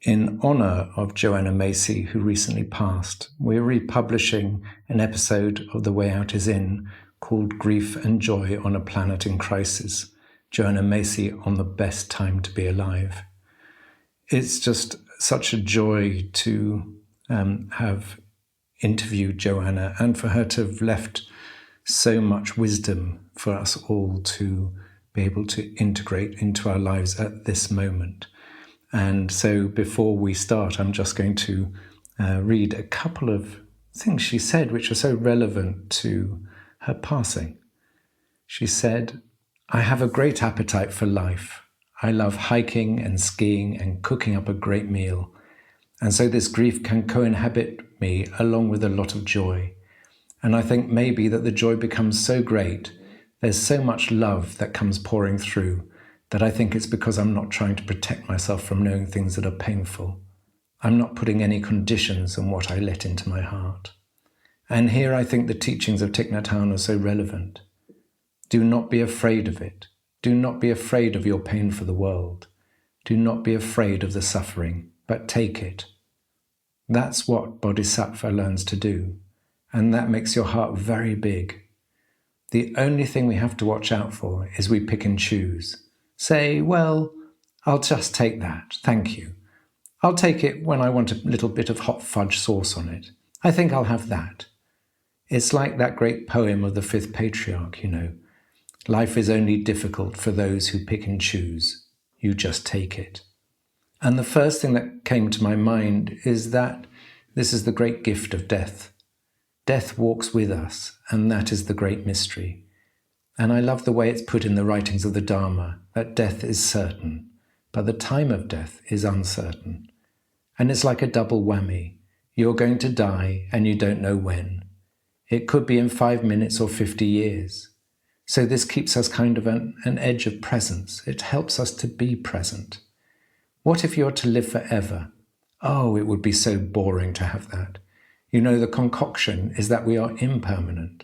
in honor of Joanna Macy, who recently passed, we're republishing an episode of The Way Out is In called Grief and Joy on a Planet in Crisis, Joanna Macy on the Best Time to Be Alive. It's just such a joy to have interviewed Joanna and for her to have left so much wisdom for us all to be able to integrate into our lives at this moment. And so before we start, I'm just going to read a couple of things she said which are so relevant to her passing. She said, "I have a great appetite for life. I love hiking and skiing and cooking up a great meal. And so this grief can co-inhabit me along with a lot of joy. And I think maybe that the joy becomes so great, there's so much love that comes pouring through, that I think it's because I'm not trying to protect myself from knowing things that are painful. I'm not putting any conditions on what I let into my heart." And here I think the teachings of Thich Nhat Hanh are so relevant. Do not be afraid of it. Do not be afraid of your pain for the world. Do not be afraid of the suffering, but take it. That's what Bodhisattva learns to do, and that makes your heart very big. The only thing we have to watch out for is we pick and choose. Say, well, I'll just take that, thank you. I'll take it when I want a little bit of hot fudge sauce on it. I think I'll have that. It's like that great poem of the fifth patriarch, Life is only difficult for those who pick and choose. You just take it. And the first thing that came to my mind is that this is the great gift of death. Death walks with us, and that is the great mystery. And I love the way it's put in the writings of the Dharma, that death is certain, but the time of death is uncertain. And it's like a double whammy. You're going to die, and you don't know when. It could be in 5 minutes or 50 years. So this keeps us kind of an edge of presence. It helps us to be present. What if you're to live forever? Oh, it would be so boring to have that. The concoction is that we are impermanent.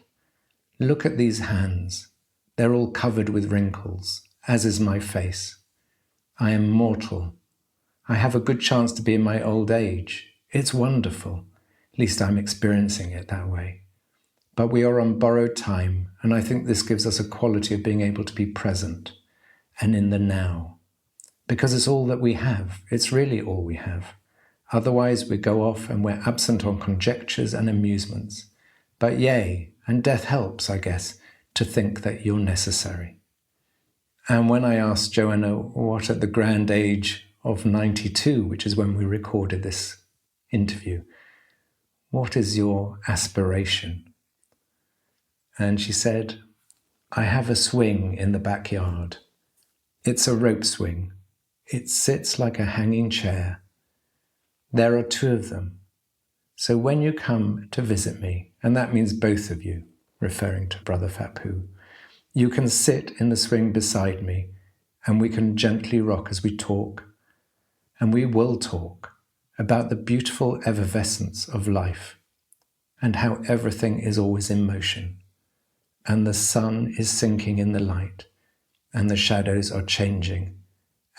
Look at these hands. They're all covered with wrinkles, as is my face. I am mortal. I have a good chance to be in my old age. It's wonderful. At least I'm experiencing it that way. But we are on borrowed time, and I think this gives us a quality of being able to be present and in the now. Because it's all that we have. It's really all we have. Otherwise, we go off and we're absent on conjectures and amusements. But yea, and death helps, I guess, to think that you're necessary. And when I asked Joanna what at the grand age of 92, which is when we recorded this interview, what is your aspiration? And she said, I have a swing in the backyard. It's a rope swing. It sits like a hanging chair. There are 2 of them. So when you come to visit me, and that means both of you, referring to Brother Phap Huu, you can sit in the swing beside me, and we can gently rock as we talk. And we will talk about the beautiful effervescence of life, and how everything is always in motion. And the sun is sinking in the light, and the shadows are changing,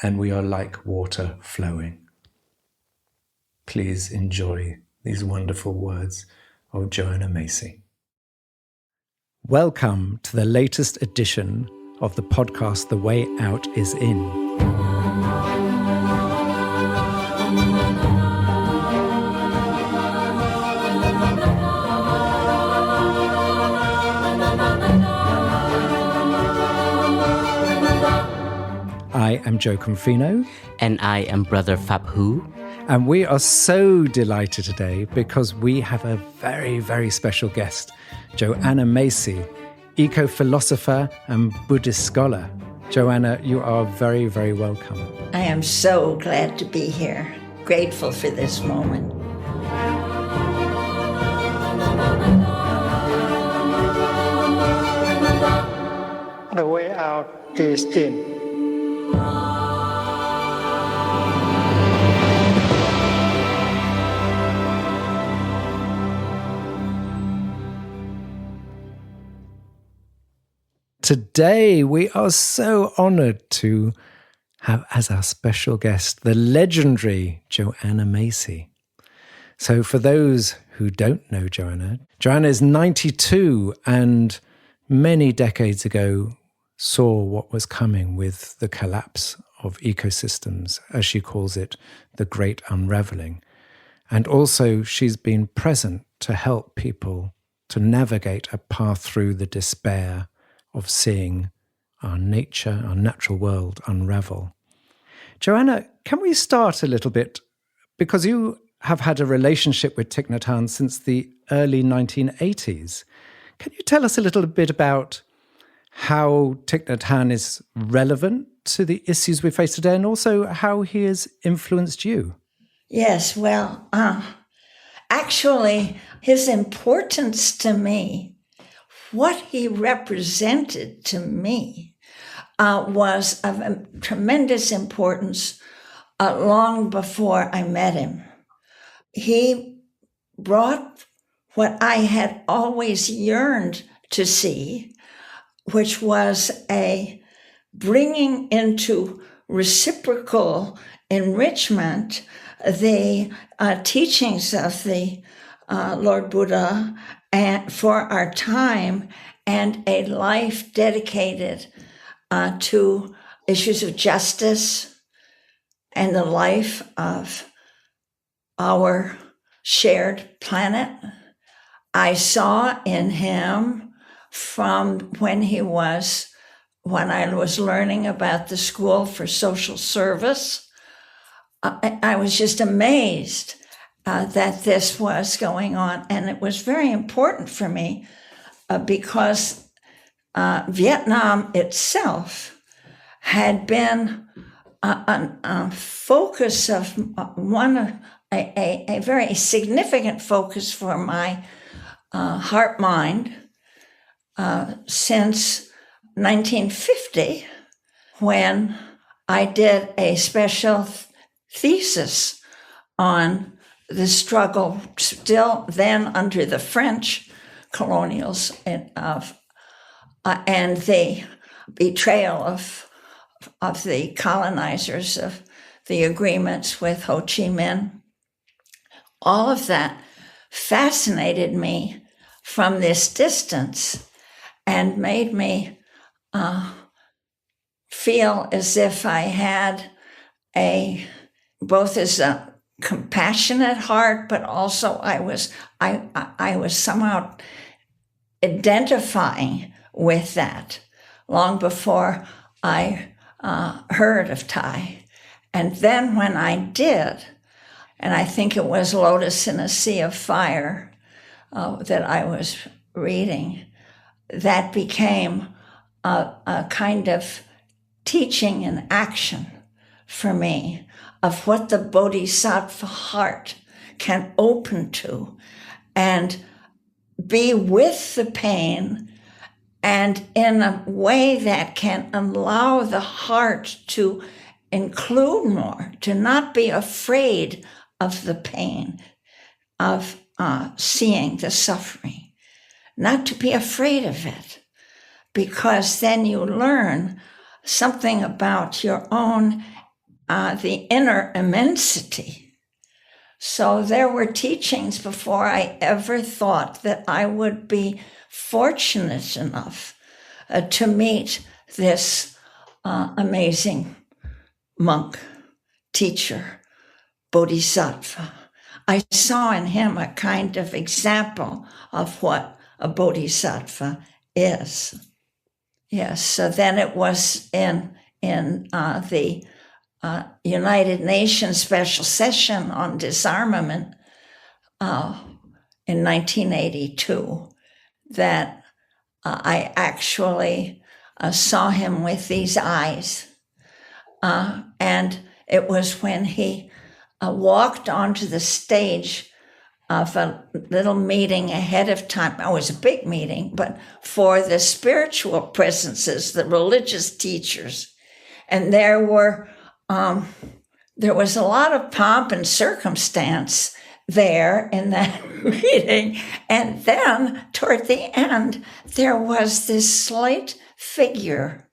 and we are like water flowing. Please enjoy these wonderful words of Joanna Macy. Welcome to the latest edition of the podcast The Way Out is In. I am Jo Confino. And I am Brother Phap Huu. And we are so delighted today because we have a very, very special guest, Joanna Macy, eco-philosopher and Buddhist scholar. Joanna, you are very, very welcome. I am so glad to be here. Grateful for this moment. The way out is in. Today, we are so honored to have as our special guest the legendary Joanna Macy. So for those who don't know Joanna, Joanna is 92 and many decades ago saw what was coming with the collapse of ecosystems, as she calls it, the great unraveling. And also she's been present to help people to navigate a path through the despair of seeing our nature, our natural world unravel. Joanna, can we start a little bit? Because you have had a relationship with Thich Nhat Hanh since the early 1980s. Can you tell us a little bit about how Thich Nhat Hanh is relevant to the issues we face today, and also how he has influenced you? Yes, well, actually, his importance to me, what he represented to me, was of tremendous importance long before I met him. He brought what I had always yearned to see, which was a bringing into reciprocal enrichment the teachings of the Lord Buddha and for our time, and a life dedicated to issues of justice and the life of our shared planet. I saw in him from when I was learning about the School for Social Service. I was just amazed that this was going on. And it was very important for me because Vietnam itself had been a focus of a very significant focus for my heart mind since 1950, when I did a special thesis on the struggle still then under the French colonials and the betrayal of the colonizers, of the agreements with Ho Chi Minh. All of that fascinated me from this distance and made me feel as if I had both as a compassionate heart, but also I was somehow identifying with that long before I heard of Thai. And then when I did, and I think it was Lotus in a Sea of Fire that I was reading, that became a kind of teaching and action for me of what the Bodhisattva heart can open to and be with the pain, and in a way that can allow the heart to include more, to not be afraid of the pain, of seeing the suffering, not to be afraid of it, because then you learn something about your own, the inner immensity. So there were teachings before I ever thought that I would be fortunate enough to meet this amazing monk, teacher, bodhisattva. I saw in him a kind of example of what a bodhisattva is. Yes, so then it was in the United Nations Special Session on Disarmament in 1982 that I actually saw him with these eyes. And it was when he walked onto the stage of a little meeting ahead of time. It was a big meeting, but for the spiritual presences, the religious teachers. And there was a lot of pomp and circumstance there in that meeting. And then toward the end, there was this slight figure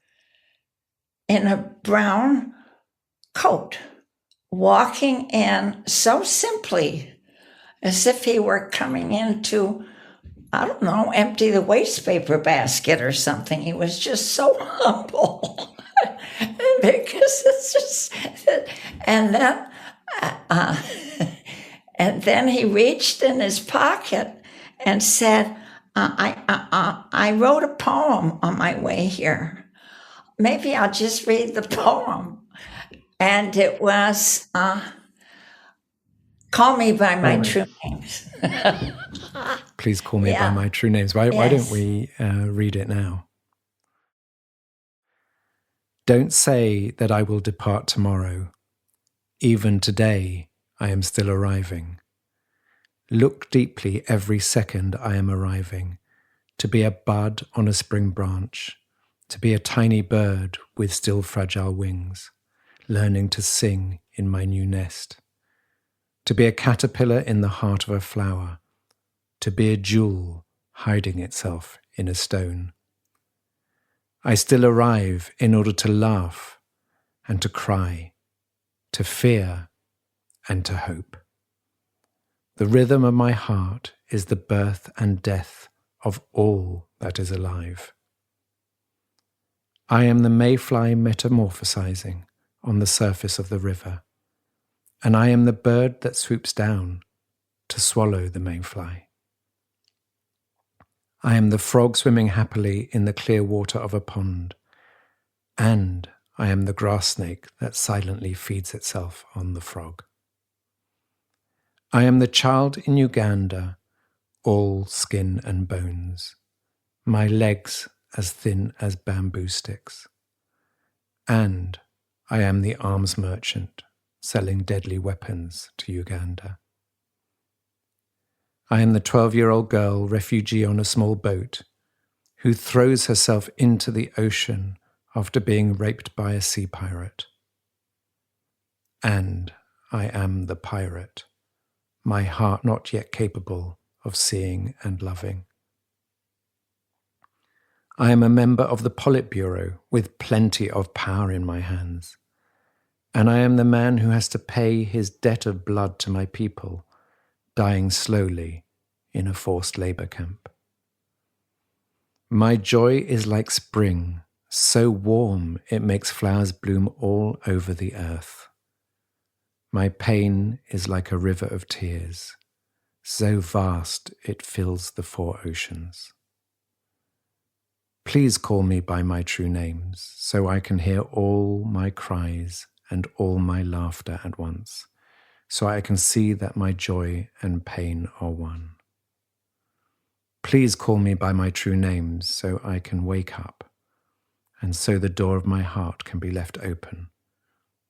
in a brown coat, walking in so simply as if he were coming in to, I don't know, empty the waste paper basket or something. He was just so humble. Because it's just, and then he reached in his pocket and said, I wrote a poem on my way here. Maybe I'll just read the poem. And it was, Call Me By My True Names. Please call me by my true names. Why don't we read it now? Don't say that I will depart tomorrow. Even today, I am still arriving. Look deeply every second I am arriving, to be a bud on a spring branch, to be a tiny bird with still fragile wings, learning to sing in my new nest, to be a caterpillar in the heart of a flower, to be a jewel hiding itself in a stone. I still arrive in order to laugh and to cry, to fear and to hope. The rhythm of my heart is the birth and death of all that is alive. I am the mayfly metamorphosizing on the surface of the river, and I am the bird that swoops down to swallow the mayfly. I am the frog swimming happily in the clear water of a pond, and I am the grass snake that silently feeds itself on the frog. I am the child in Uganda, all skin and bones, my legs as thin as bamboo sticks, and I am the arms merchant selling deadly weapons to Uganda. I am the 12-year-old girl, refugee on a small boat, who throws herself into the ocean after being raped by a sea pirate. And I am the pirate, my heart not yet capable of seeing and loving. I am a member of the Politburo with plenty of power in my hands, and I am the man who has to pay his debt of blood to my people, dying slowly in a forced labor camp. My joy is like spring, so warm it makes flowers bloom all over the earth. My pain is like a river of tears, so vast it fills the 4 oceans. Please call me by my true names, so I can hear all my cries and all my laughter at once, so I can see that my joy and pain are one. Please call me by my true names, so I can wake up, and so the door of my heart can be left open,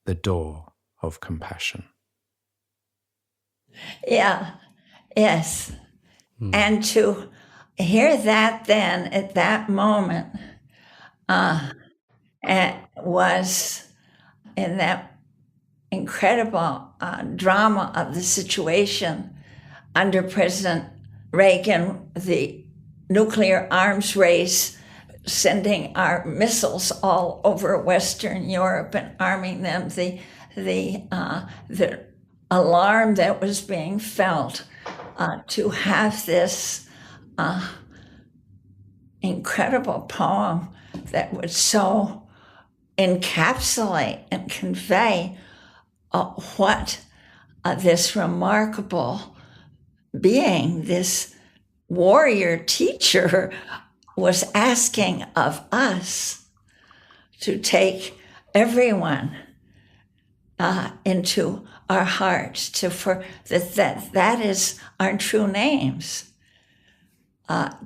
the door of compassion. Yeah, yes. And to hear that then at that moment was in that incredible drama of the situation under President Reagan, the nuclear arms race, sending our missiles all over Western Europe and arming them, the alarm that was being felt to have this incredible poem that would so encapsulate and convey what this remarkable being, this warrior teacher, was asking of us, to take everyone into our hearts, that is our true names.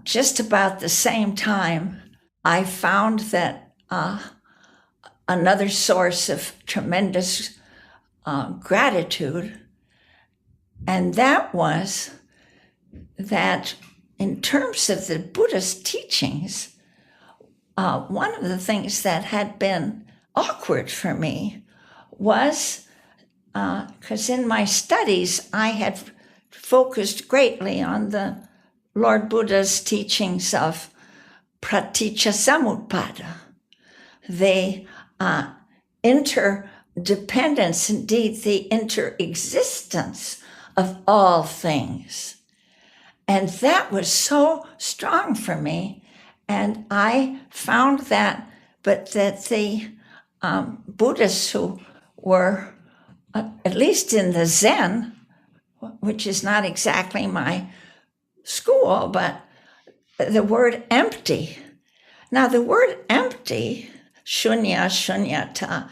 Just about the same time, I found that another source of tremendous gratitude, and that was that in terms of the Buddhist teachings, one of the things that had been awkward for me was because in my studies I had focused greatly on the Lord Buddha's teachings of Praticca Samutpada, the interweaved dependence, indeed the interexistence of all things. And that was so strong for me. And I found that, but that the Buddhists who were, at least in the Zen, which is not exactly my school, but the word empty. Now, the word empty, shunya, shunyata,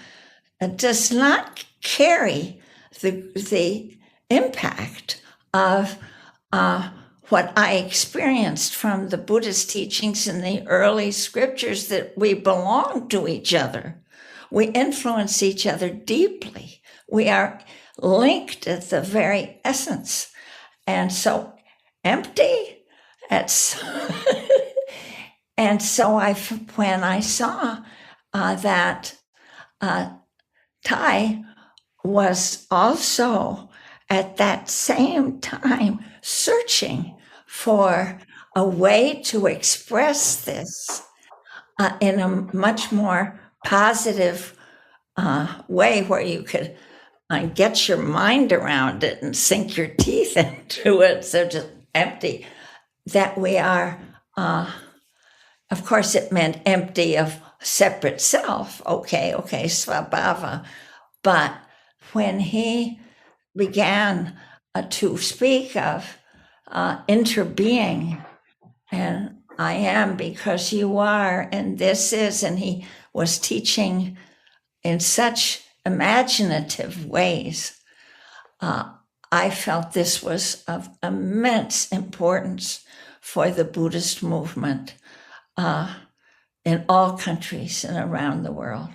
does not carry the impact of what I experienced from the Buddhist teachings in the early scriptures, that we belong to each other. We influence each other deeply. We are linked at the very essence. And so empty, it's and so when I saw that Thai was also at that same time searching for a way to express this in a much more positive way, where you could get your mind around it and sink your teeth into it, so just empty, that we are, of course it meant empty of separate self, okay, svabhava. But when he began to speak of interbeing, and I am because you are, and this is, and he was teaching in such imaginative ways, I felt this was of immense importance for the Buddhist movement in all countries and around the world.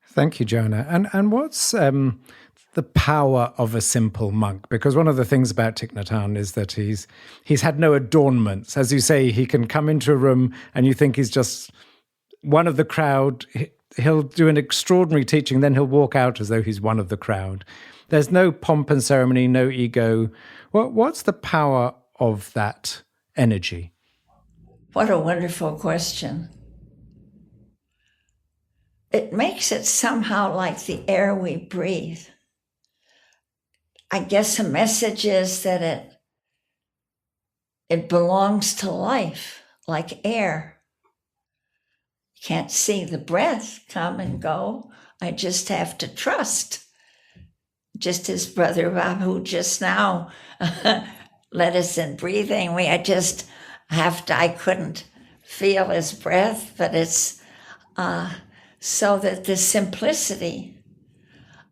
Thank you, Joanna. And what's the power of a simple monk? Because one of the things about Thich Nhat Hanh is that he's had no adornments. As you say, he can come into a room and you think he's just one of the crowd. He'll do an extraordinary teaching, then he'll walk out as though he's one of the crowd. There's no pomp and ceremony, no ego. What's the power of that energy? What a wonderful question. It makes it somehow like the air we breathe. I guess the message is that it belongs to life, like air. You can't see the breath come and go. I just have to trust. Just as Brother Phap Huu just now led us in breathing, I couldn't feel his breath, but it's so that the simplicity,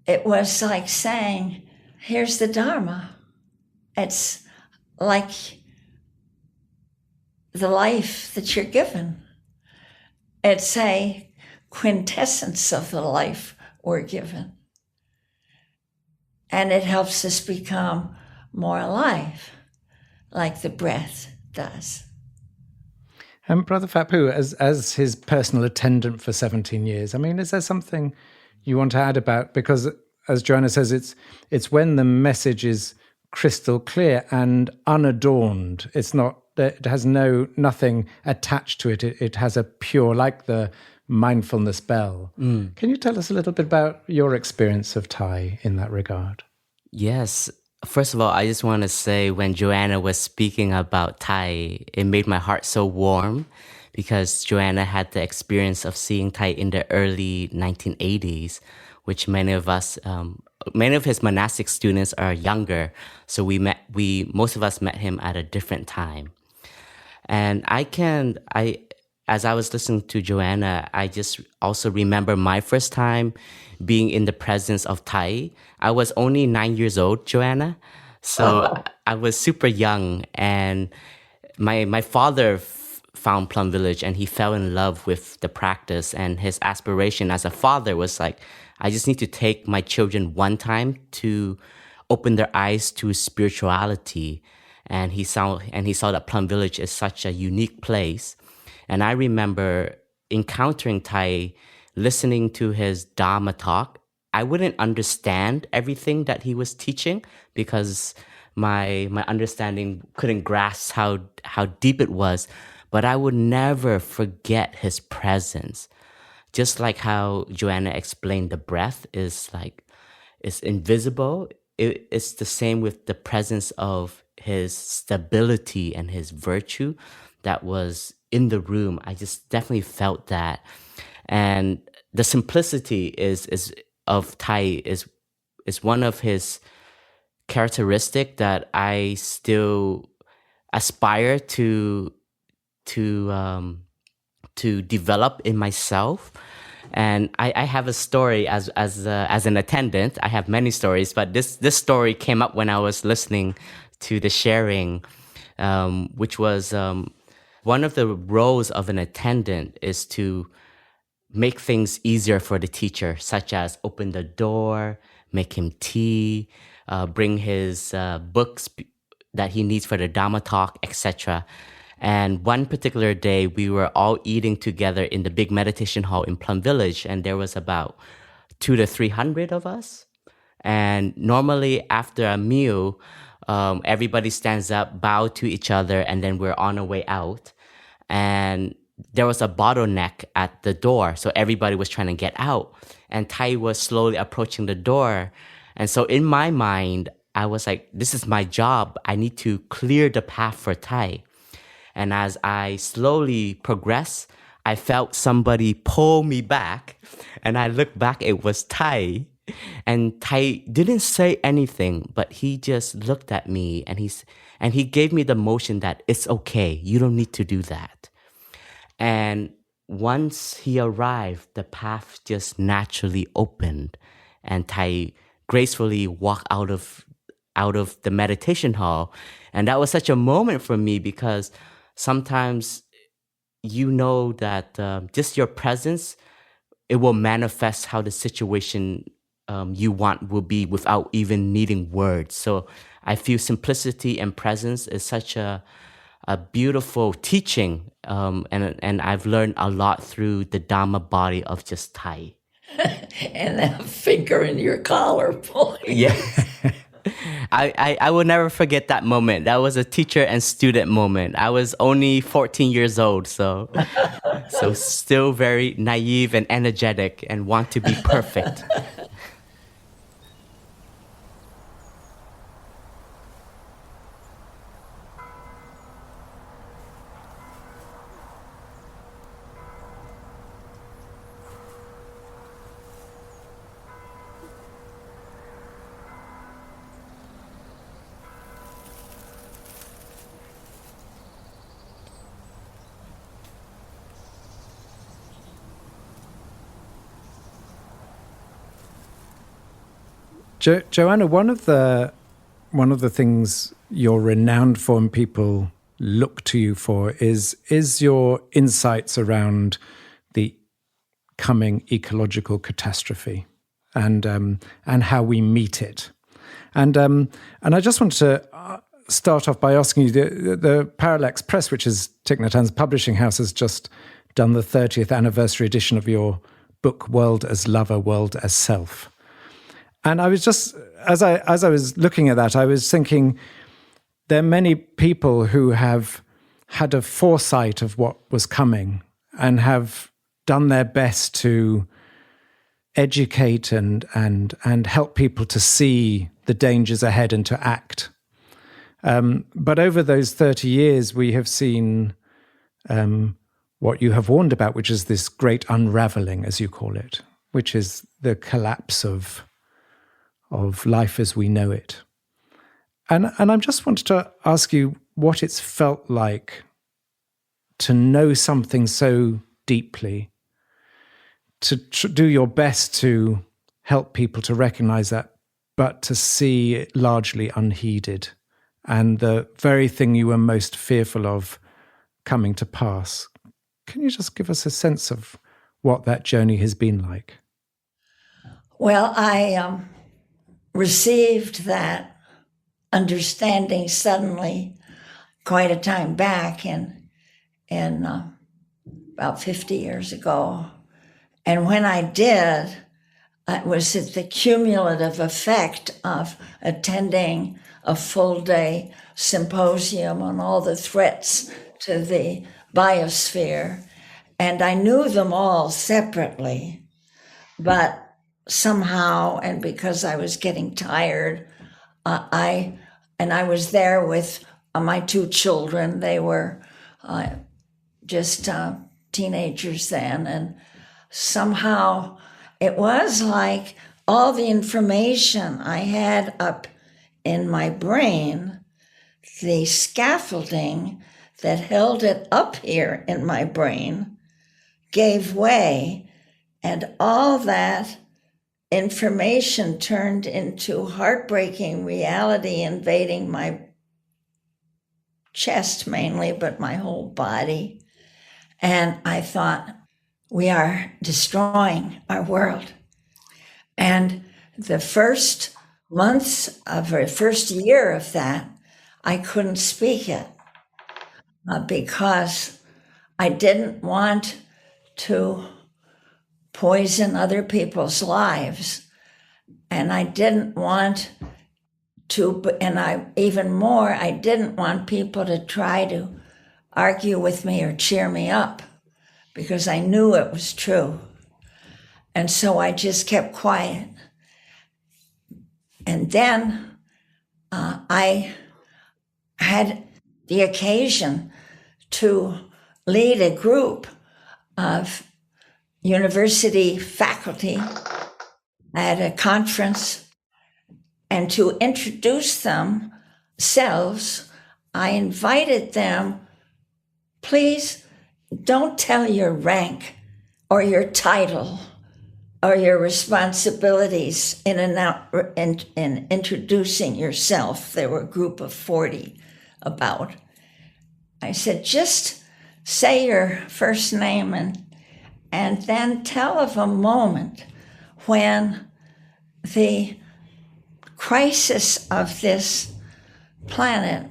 it was like saying, here's the Dharma. It's like the life that you're given. It's a quintessence of the life we're given. And it helps us become more alive, like the breath does. And Brother Phap Huu, as his personal attendant for 17 years, I mean, is there something you want to add about? Because as Joanna says, it's when the message is crystal clear and unadorned. It's not, it has nothing attached to it. It has a pure, like the mindfulness bell. Can you tell us a little bit about your experience of Thai in that regard? Yes. First of all, I just want to say when Joanna was speaking about Thai, it made my heart so warm because Joanna had the experience of seeing Thai in the early 1980s, which many of his monastic students are younger. So most of us met him at a different time. And as I was listening to Joanna, I just also remember my first time being in the presence of Thai. I was only 9 years old, Joanna. So I was super young, and my father found Plum Village and he fell in love with the practice, and his aspiration as a father was like, I just need to take my children one time to open their eyes to spirituality. And he saw that Plum Village is such a unique place. And I remember encountering Thai, listening to his Dharma talk. I wouldn't understand everything that he was teaching because my understanding couldn't grasp how deep it was. But I would never forget his presence. just like how Joanna explained, the breath is invisible. It's the same with the presence of his stability and his virtue that was in the room. I just definitely felt that. And the simplicity is of Thai is one of his characteristic that I still aspire to develop in myself. And I have a story as an attendant. I have many stories, but this story came up when I was listening to the sharing, which was one of the roles of an attendant is to make things easier for the teacher, such as open the door, make him tea, bring his books that he needs for the Dhamma talk, etc. And one particular day, we were all eating together in the big meditation hall in Plum Village, and there was about 200 to 300 of us. And normally after a meal, everybody stands up, bow to each other, and then we're on our way out. And there was a bottleneck at the door, so everybody was trying to get out. And Thai was slowly approaching the door. And so in my mind, I was like, this is my job. I need to clear the path for Thai. And as I slowly progressed, I felt somebody pull me back. And I looked back, it was Thai. And Thai didn't say anything, but he just looked at me and he gave me the motion that it's okay, you don't need to do that. And once he arrived, the path just naturally opened. And Thai gracefully walked out of the meditation hall. And that was such a moment for me because sometimes you know that just your presence, it will manifest how the situation you want will be without even needing words. So I feel simplicity and presence is such a beautiful teaching. And I've learned a lot through the Dhamma body of just Thai. And that finger in your collar pulling. Yeah. I will never forget that moment. That was a teacher and student moment. I was only 14 years old, so still very naive and energetic and want to be perfect. Joanna, one of the things you're renowned for and people look to you for is your insights around the coming ecological catastrophe and how we meet it. And I just wanted to start off by asking you, the Parallax Press, which is Thich Nhat Hanh's publishing house, has just done the 30th anniversary edition of your book, World as Lover, World as Self. And I was just, as I was looking at that, I was thinking there are many people who have had a foresight of what was coming and have done their best to educate and help people to see the dangers ahead and to act. But over those 30 years, we have seen what you have warned about, which is this great unraveling, as you call it, which is the collapse of life as we know it. And I just wanted to ask you what it's felt like to know something so deeply, to do your best to help people to recognize that, but to see it largely unheeded, and the very thing you were most fearful of coming to pass. Can you just give us a sense of what that journey has been like? Well, I received that understanding suddenly quite a time back in about 50 years ago. And when I did, it was the cumulative effect of attending a full-day symposium on all the threats to the biosphere And I knew them all separately, but somehow, and because I was getting tired, I was there with my two children. They were just teenagers then, and somehow it was like all the information I had up in my brain, the scaffolding that held it up here in my brain, gave way, and all that information turned into heartbreaking reality invading my chest mainly, but my whole body. And I thought, we are destroying our world. And the first months of or first year of that, I couldn't speak it because I didn't want to poison other people's lives. And I didn't want to, and I didn't want people to try to argue with me or cheer me up because I knew it was true. And so I just kept quiet. And then I had the occasion to lead a group of university faculty at a conference, and to introduce themselves, I invited them, please don't tell your rank or your title or your responsibilities in introducing yourself. There were a group of 40 about. I said, just say your first name and then tell of a moment when the crisis of this planet,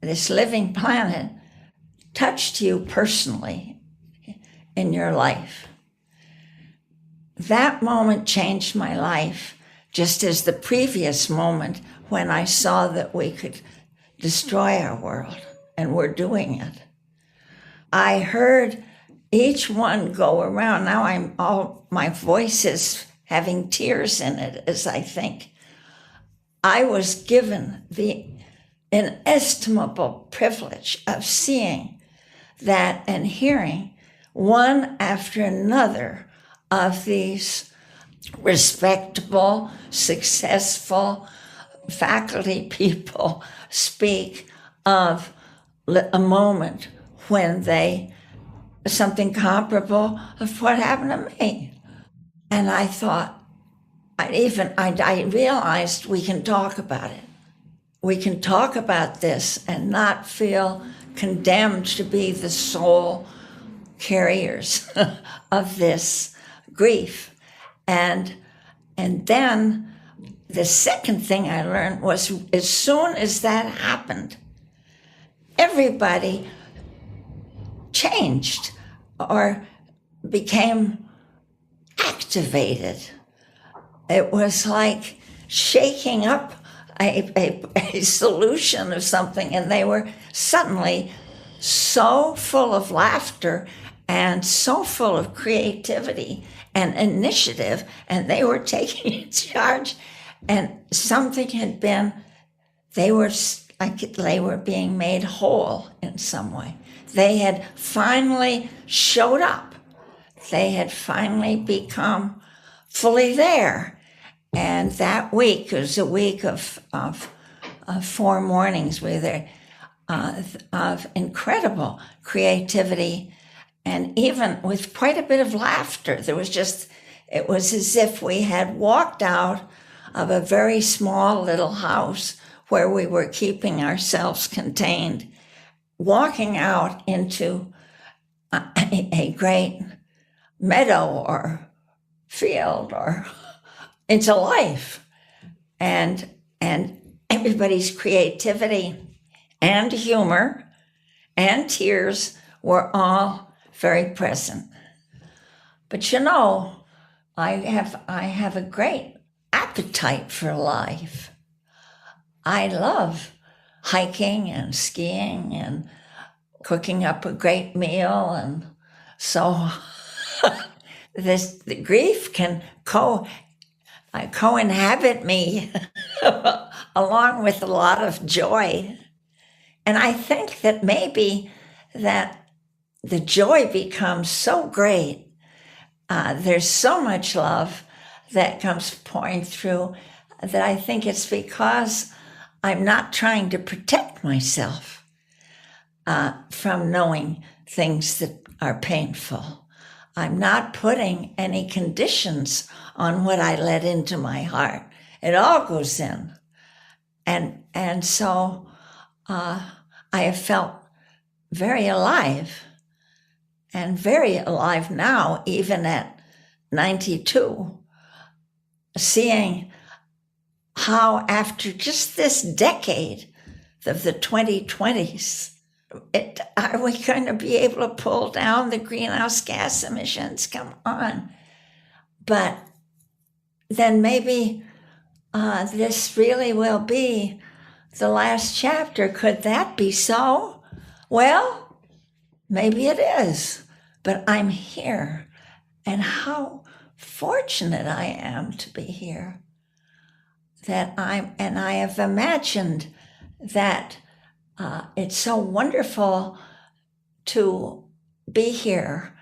this living planet, touched you personally in your life. That moment changed my life, just as the previous moment when I saw that we could destroy our world, and we're doing it. I heard each one go around. Now my voice is having tears in it as I think. I was given the inestimable privilege of seeing that and hearing one after another of these respectable, successful faculty people speak of a moment when something comparable of what happened to me. And I thought, I realized we can talk about it. We can talk about this and not feel condemned to be the sole carriers of this grief. And then the second thing I learned was, as soon as that happened, everybody changed or became activated. It was like shaking up a solution of something, and they were suddenly so full of laughter and so full of creativity and initiative, and they were taking charge, and something had been, they were being made whole in some way. They had finally showed up. They had finally become fully there. And that week was a week of 4 mornings with of incredible creativity, and even with quite a bit of laughter. It was as if we had walked out of a very small little house where we were keeping ourselves contained, walking out into a great meadow or field or into life. And everybody's creativity and humor and tears were all very present. But I have a great appetite for life. I love hiking and skiing and cooking up a great meal and So the grief can co-inhabit me along with a lot of joy. And I think that maybe that the joy becomes so great. There's so much love that comes pouring through that I think it's because I'm not trying to protect myself from knowing things that are painful. I'm not putting any conditions on what I let into my heart. It all goes in. And so I have felt very alive, and very alive now, even at 92, seeing how after just this decade of the 2020s, are we going to be able to pull down the greenhouse gas emissions? Come on. But then maybe this really will be the last chapter. Could that be so? Well, maybe it is, but I'm here. And how fortunate I am to be here. And I have imagined that it's so wonderful to be here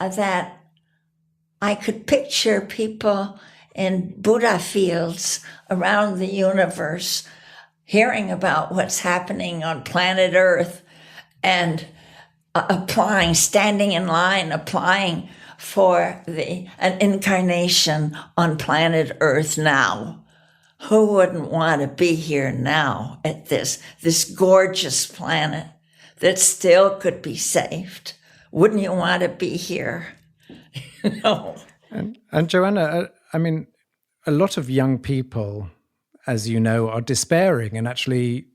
that I could picture people in Buddha fields around the universe hearing about what's happening on planet Earth and standing in line, applying for an incarnation on planet Earth now. Who wouldn't want to be here now at this gorgeous planet that still could be saved? Wouldn't you want to be here? No. And Joanna, I mean, a lot of young people, as you know, are despairing and actually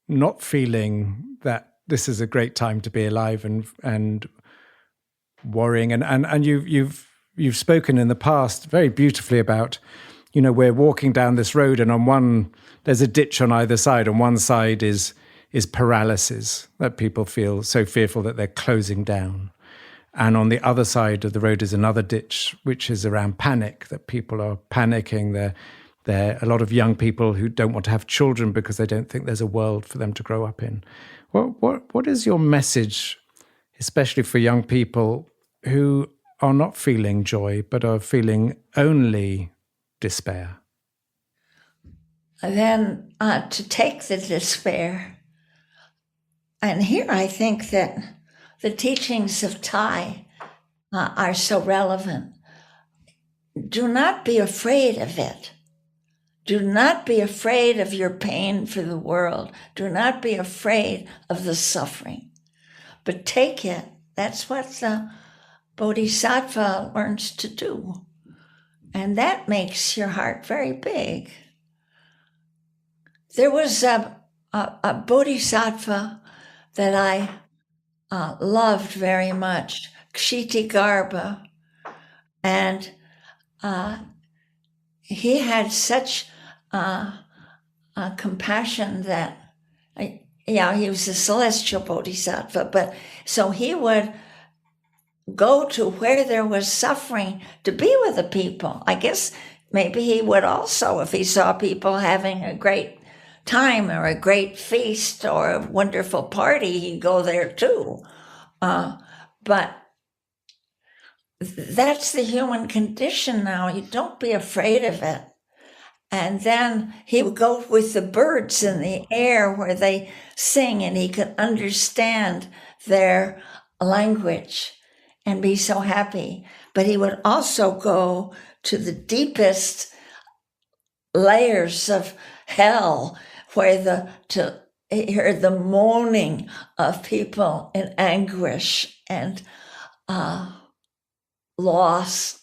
not feeling that this is a great time to be alive and worrying. And you've spoken in the past very beautifully about, you know, we're walking down this road and there's a ditch on either side. On one side is paralysis, that people feel so fearful that they're closing down. And on the other side of the road is another ditch, which is around panic, that people are panicking. There are a lot of young people who don't want to have children because they don't think there's a world for them to grow up in. What is your message, especially for young people who are not feeling joy, but are feeling only despair? Then to take the despair. And here I think that the teachings of TWOII are so relevant. Do not be afraid of it. Do not be afraid of your pain for the world. Do not be afraid of the suffering, but take it. That's what the Bodhisattva learns to do. And that makes your heart very big. There was a Bodhisattva that I loved very much, Kshitigarbha. And he had such compassion that, he was a celestial bodhisattva, but so he would go to where there was suffering to be with the people. I guess maybe he would also, if he saw people having a great time or a great feast or a wonderful party, he'd go there too. But that's the human condition now. You don't be afraid of it. And then he would go with the birds in the air where they sing, and he could understand their language and be so happy. But he would also go to the deepest layers of hell where to hear the moaning of people in anguish and loss.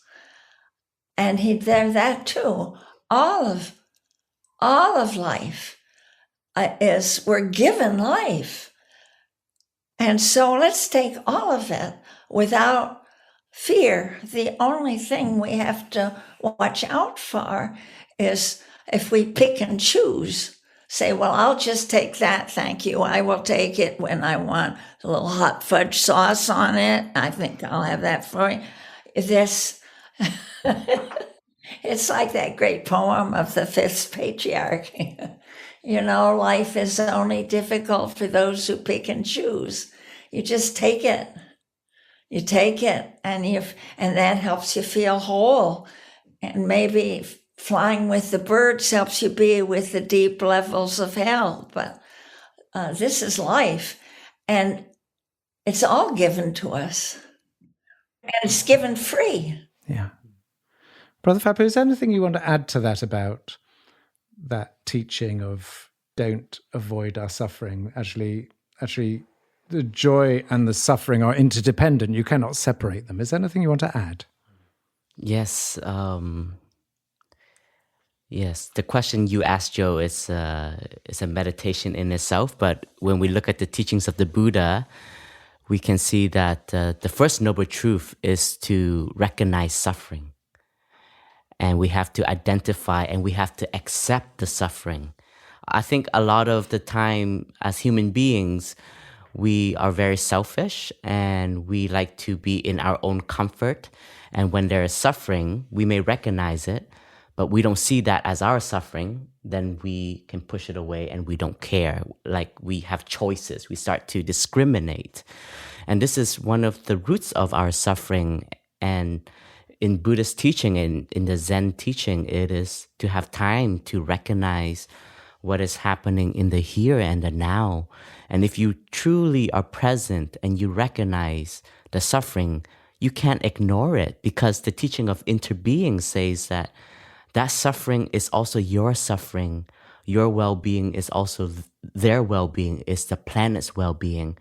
And he'd there that too. All of life we're given life. And so let's take all of it without fear. The only thing we have to watch out for is if we pick and choose say, well, I'll just take that, thank you. I will take it when I want a little hot fudge sauce on it. I think I'll have that for you. This, it's like that great poem of the fifth patriarch. Life is only difficult for those who pick and choose. You just take it. You take it, and that helps you feel whole. And maybe flying with the birds helps you be with the deep levels of hell. But this is life, and it's all given to us, and it's given free. Yeah. Brother Phap Huu, is there anything you want to add to that about that teaching of don't avoid our suffering? Actually, the joy and the suffering are interdependent. You cannot separate them. Is there anything you want to add? Yes. Yes. The question you asked, Jo, is a meditation in itself. But when we look at the teachings of the Buddha, we can see that the first noble truth is to recognize suffering. And we have to identify and we have to accept the suffering. I think a lot of the time as human beings, we are very selfish and we like to be in our own comfort. And when there is suffering, we may recognize it, but we don't see that as our suffering. Then we can push it away and we don't care. Like we have choices. We start to discriminate. And this is one of the roots of our suffering. And in Buddhist teaching and in the Zen teaching, it is to have time to recognize what is happening in the here and the now. And if you truly are present and you recognize the suffering, you can't ignore it, because the teaching of interbeing says that suffering is also your suffering. Your well-being is also their well-being, is the planet's well-being.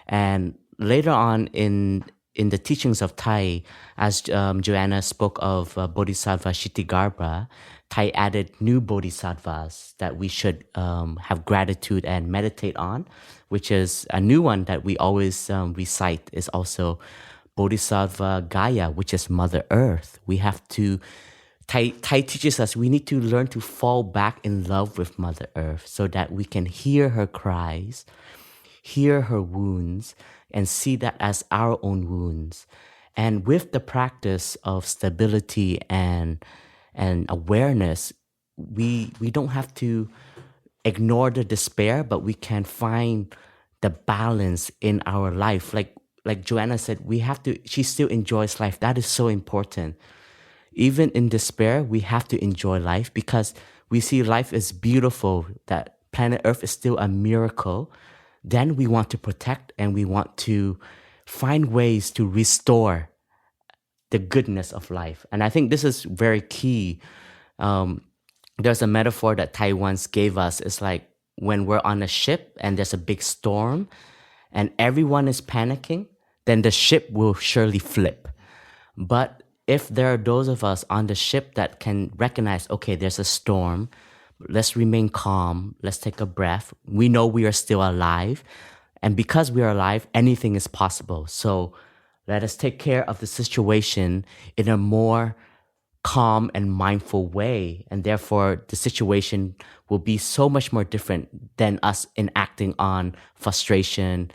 And later on in the teachings of TWOII, as Joanna spoke of Bodhisattva Kshitigarbha, TWOII added new bodhisattvas that we should have gratitude and meditate on, which is a new one that we always recite is also Bodhisattva Gaia, which is Mother Earth. We have to, TWOII teaches us we need to learn to fall back in love with Mother Earth so that we can hear her cries, hear her wounds, and see that as our own wounds. And with the practice of stability and awareness, we don't have to ignore the despair, but we can find the balance in our life. Like Joanna said, she still enjoys life. That is so important. Even in despair, we have to enjoy life because we see life is beautiful, that planet Earth is still a miracle. Then we want to protect and we want to find ways to restore the goodness of life. And I think this is very key. There's a metaphor that TWOII once gave us. It's like when we're on a ship and there's a big storm and everyone is panicking, then the ship will surely flip. But if there are those of us on the ship that can recognize, okay, there's a storm, let's remain calm, let's take a breath. We know we are still alive. And because we are alive, anything is possible. So let us take care of the situation in a more calm and mindful way. And therefore, the situation will be so much more different than us enacting on frustration,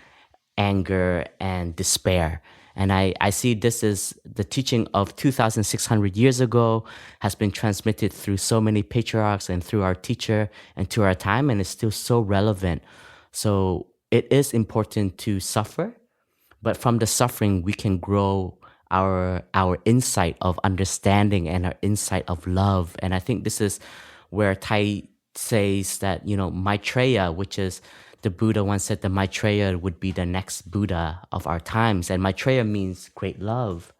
anger, and despair. And I see this is the teaching of 2,600 years ago, has been transmitted through so many patriarchs and through our teacher and to our time, and it's still so relevant. So it is important to suffer, but from the suffering, we can grow our insight of understanding and our insight of love. And I think this is where TWOII says that, Maitreya, which is the Buddha once said that Maitreya would be the next Buddha of our times. And Maitreya means great love.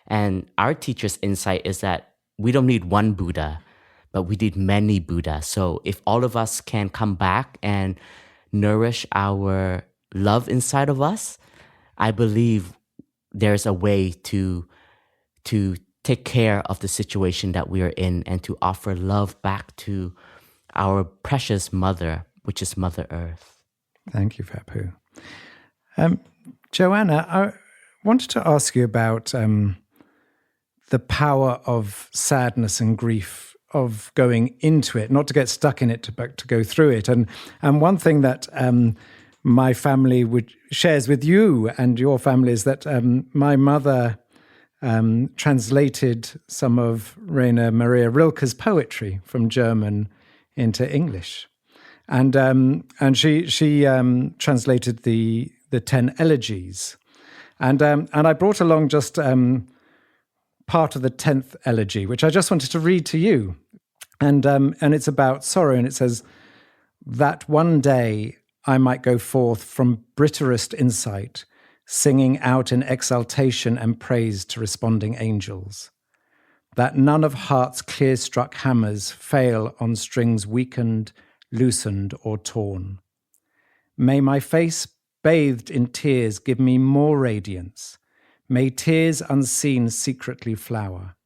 And our teacher's insight is that we don't need one Buddha, but we need many Buddhas. So if all of us can come back and nourish our love inside of us, I believe there's a way to take care of the situation that we are in and to offer love back to our precious mother, which is Mother Earth. Thank you, Phap Huu. Joanna, I wanted to ask you about the power of sadness and grief of going into it, not to get stuck in it, but to go through it. And one thing that my family shares with you and your family is that my mother translated some of Rainer Maria Rilke's poetry from German into English, and she translated the 10 elegies, and I brought along just part of the 10th elegy, which I just wanted to read to you, and it's about sorrow, and it says, "That one day I might go forth from bitterest insight, singing out in exaltation and praise to responding angels. That none of heart's clear-struck hammers fail on strings weakened, loosened, or torn. May my face bathed in tears give me more radiance. May tears unseen secretly flower.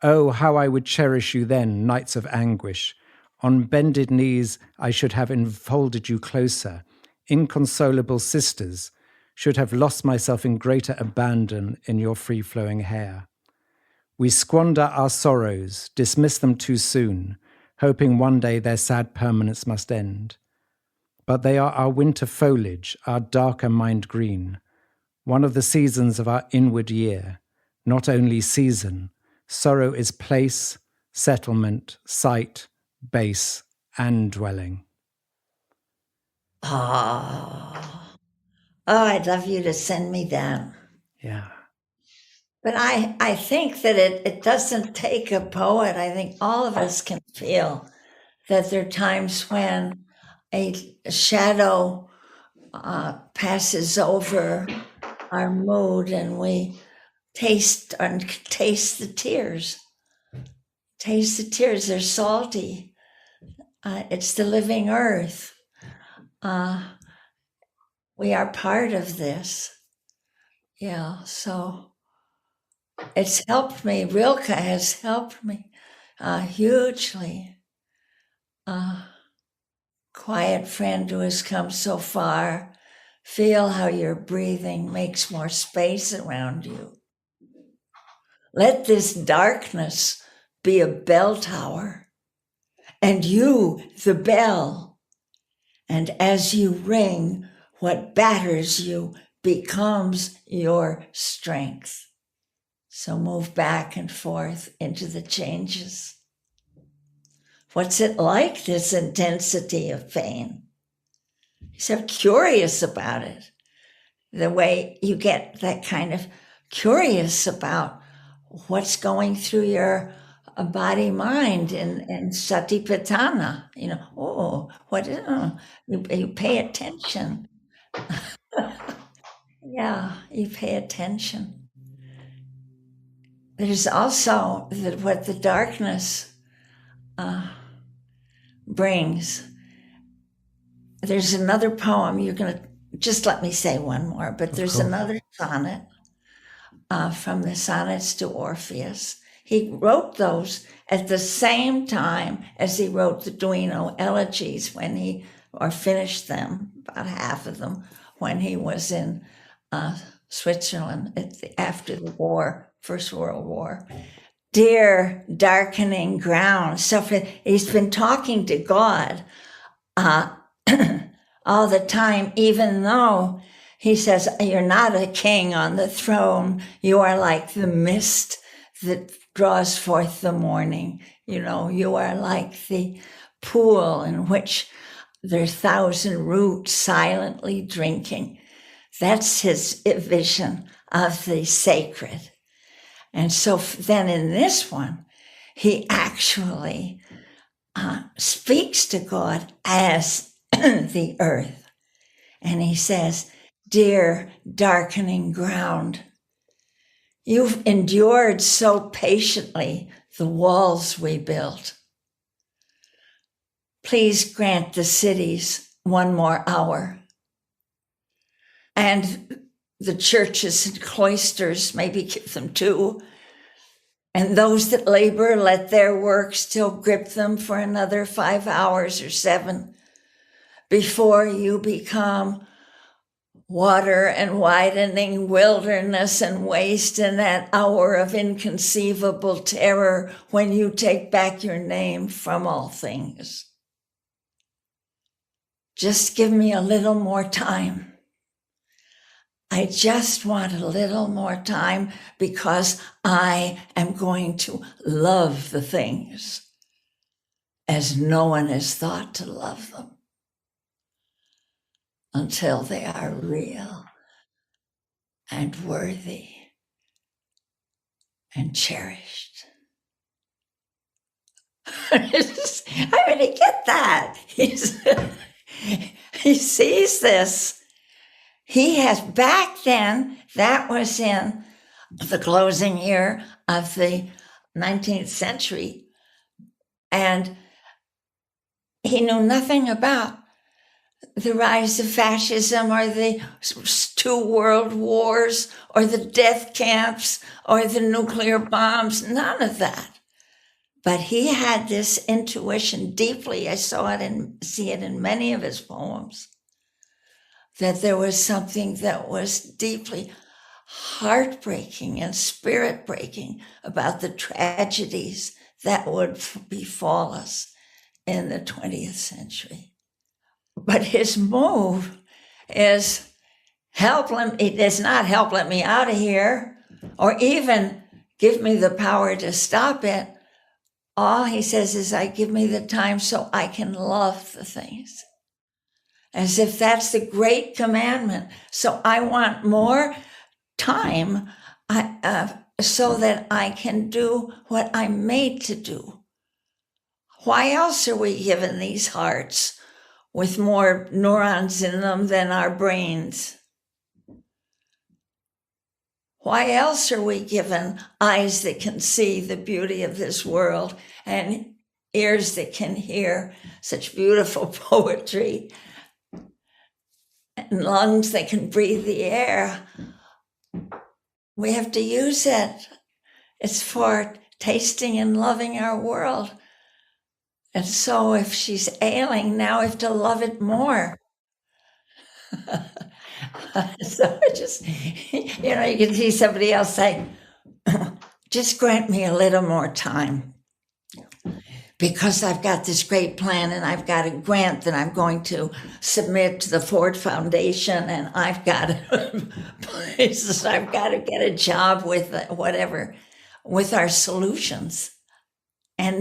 Oh, how I would cherish you then, nights of anguish. On bended knees I should have enfolded you closer. Inconsolable sisters, should have lost myself in greater abandon in your free-flowing hair. We squander our sorrows, dismiss them too soon, hoping one day their sad permanence must end. But they are our winter foliage, our darker mind green, one of the seasons of our inward year. Not only season, sorrow is place, settlement, site, base, and dwelling." Oh, I'd love you to send me that. Yeah. But I think that it doesn't take a poet. I think all of us can feel that there are times when a shadow passes over our mood and we taste the tears. Taste the tears. They're salty. It's the living earth. We are part of this. Yeah, so it's helped me. Rilke has helped me hugely. Quiet friend who has come so far, feel how your breathing makes more space around you. Let this darkness be a bell tower, and you the bell. And as you ring, what batters you becomes your strength. So move back and forth into the changes. What's it like, this intensity of pain? So curious about it. The way you get that kind of curious about what's going through your body mind in Satipatthana. You pay attention. Yeah, you pay attention. There's also what the darkness brings. There's another poem, you're going to just let me say one more, but there's another sonnet from the Sonnets to Orpheus. He wrote those at the same time as he wrote the TWOII elegies or finished them, about half of them, when he was in Switzerland after the war, First World War. Dear darkening ground, he's been talking to God all the time, even though he says, you're not a king on the throne. You are like the mist that draws forth the morning. You are like the pool in which there's 1,000 roots silently drinking. That's his vision of the sacred. And so then in this one, he actually speaks to God as the earth. And he says, dear darkening ground, you've endured so patiently the walls we built. Please grant the cities one more hour. And the churches and cloisters, maybe give them 2. And those that labor, let their work still grip them for another 5 hours or 7 before you become water and widening wilderness and waste in that hour of inconceivable terror when you take back your name from all things. Just give me a little more time. I just want a little more time because I am going to love the things as no one has thought to love them until they are real and worthy and cherished. I mean, to get that. He sees this. He has, back then, that was in the closing year of the 19th century, and he knew nothing about the rise of fascism or the 2 world wars or the death camps or the nuclear bombs, none of that. But he had this intuition deeply. I see it in many of his poems, that there was something that was deeply heartbreaking and spirit-breaking about the tragedies that would befall us in the 20th century. But his move is it does not help let me out of here, or even give me the power to stop it. All he says is, give me the time so I can love the things. As if that's the great commandment. So I want more time so that I can do what I'm made to do. Why else are we given these hearts with more neurons in them than our brains? Why else are we given eyes that can see the beauty of this world and ears that can hear such beautiful poetry and lungs that can breathe the air? We have to use it. It's for tasting and loving our world. And so if she's ailing, now we have to love it more. So you can see somebody else say, just grant me a little more time because I've got this great plan and I've got a grant that I'm going to submit to the Ford Foundation, and I've got places, I've got to get a job with whatever, with our solutions. And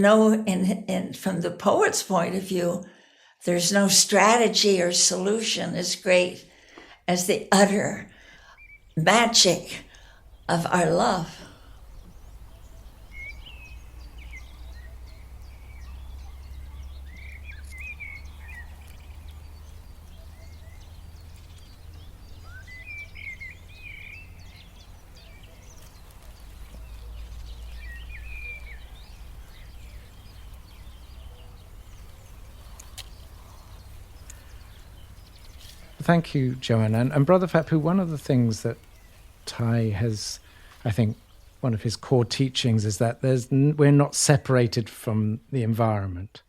from the poet's point of view, there's no strategy or solution as great as the utter magic of our love. Thank you, Joanna. And Brother Phap Huu, one of the things that Thai has, I think, one of his core teachings is that we're not separated from the environment.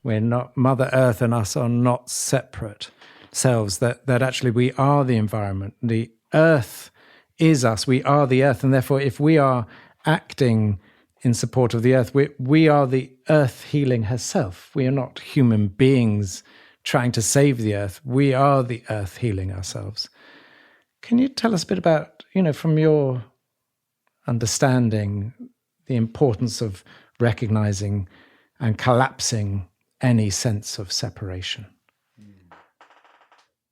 We're not, Mother Earth and us are not separate selves, that actually we are the environment. The earth is us, we are the earth, and therefore if we are acting in support of the earth, we are the earth healing herself. We are not human beings trying to save the earth. We are the earth healing ourselves. Can you tell us a bit about, from your understanding, the importance of recognizing and collapsing any sense of separation?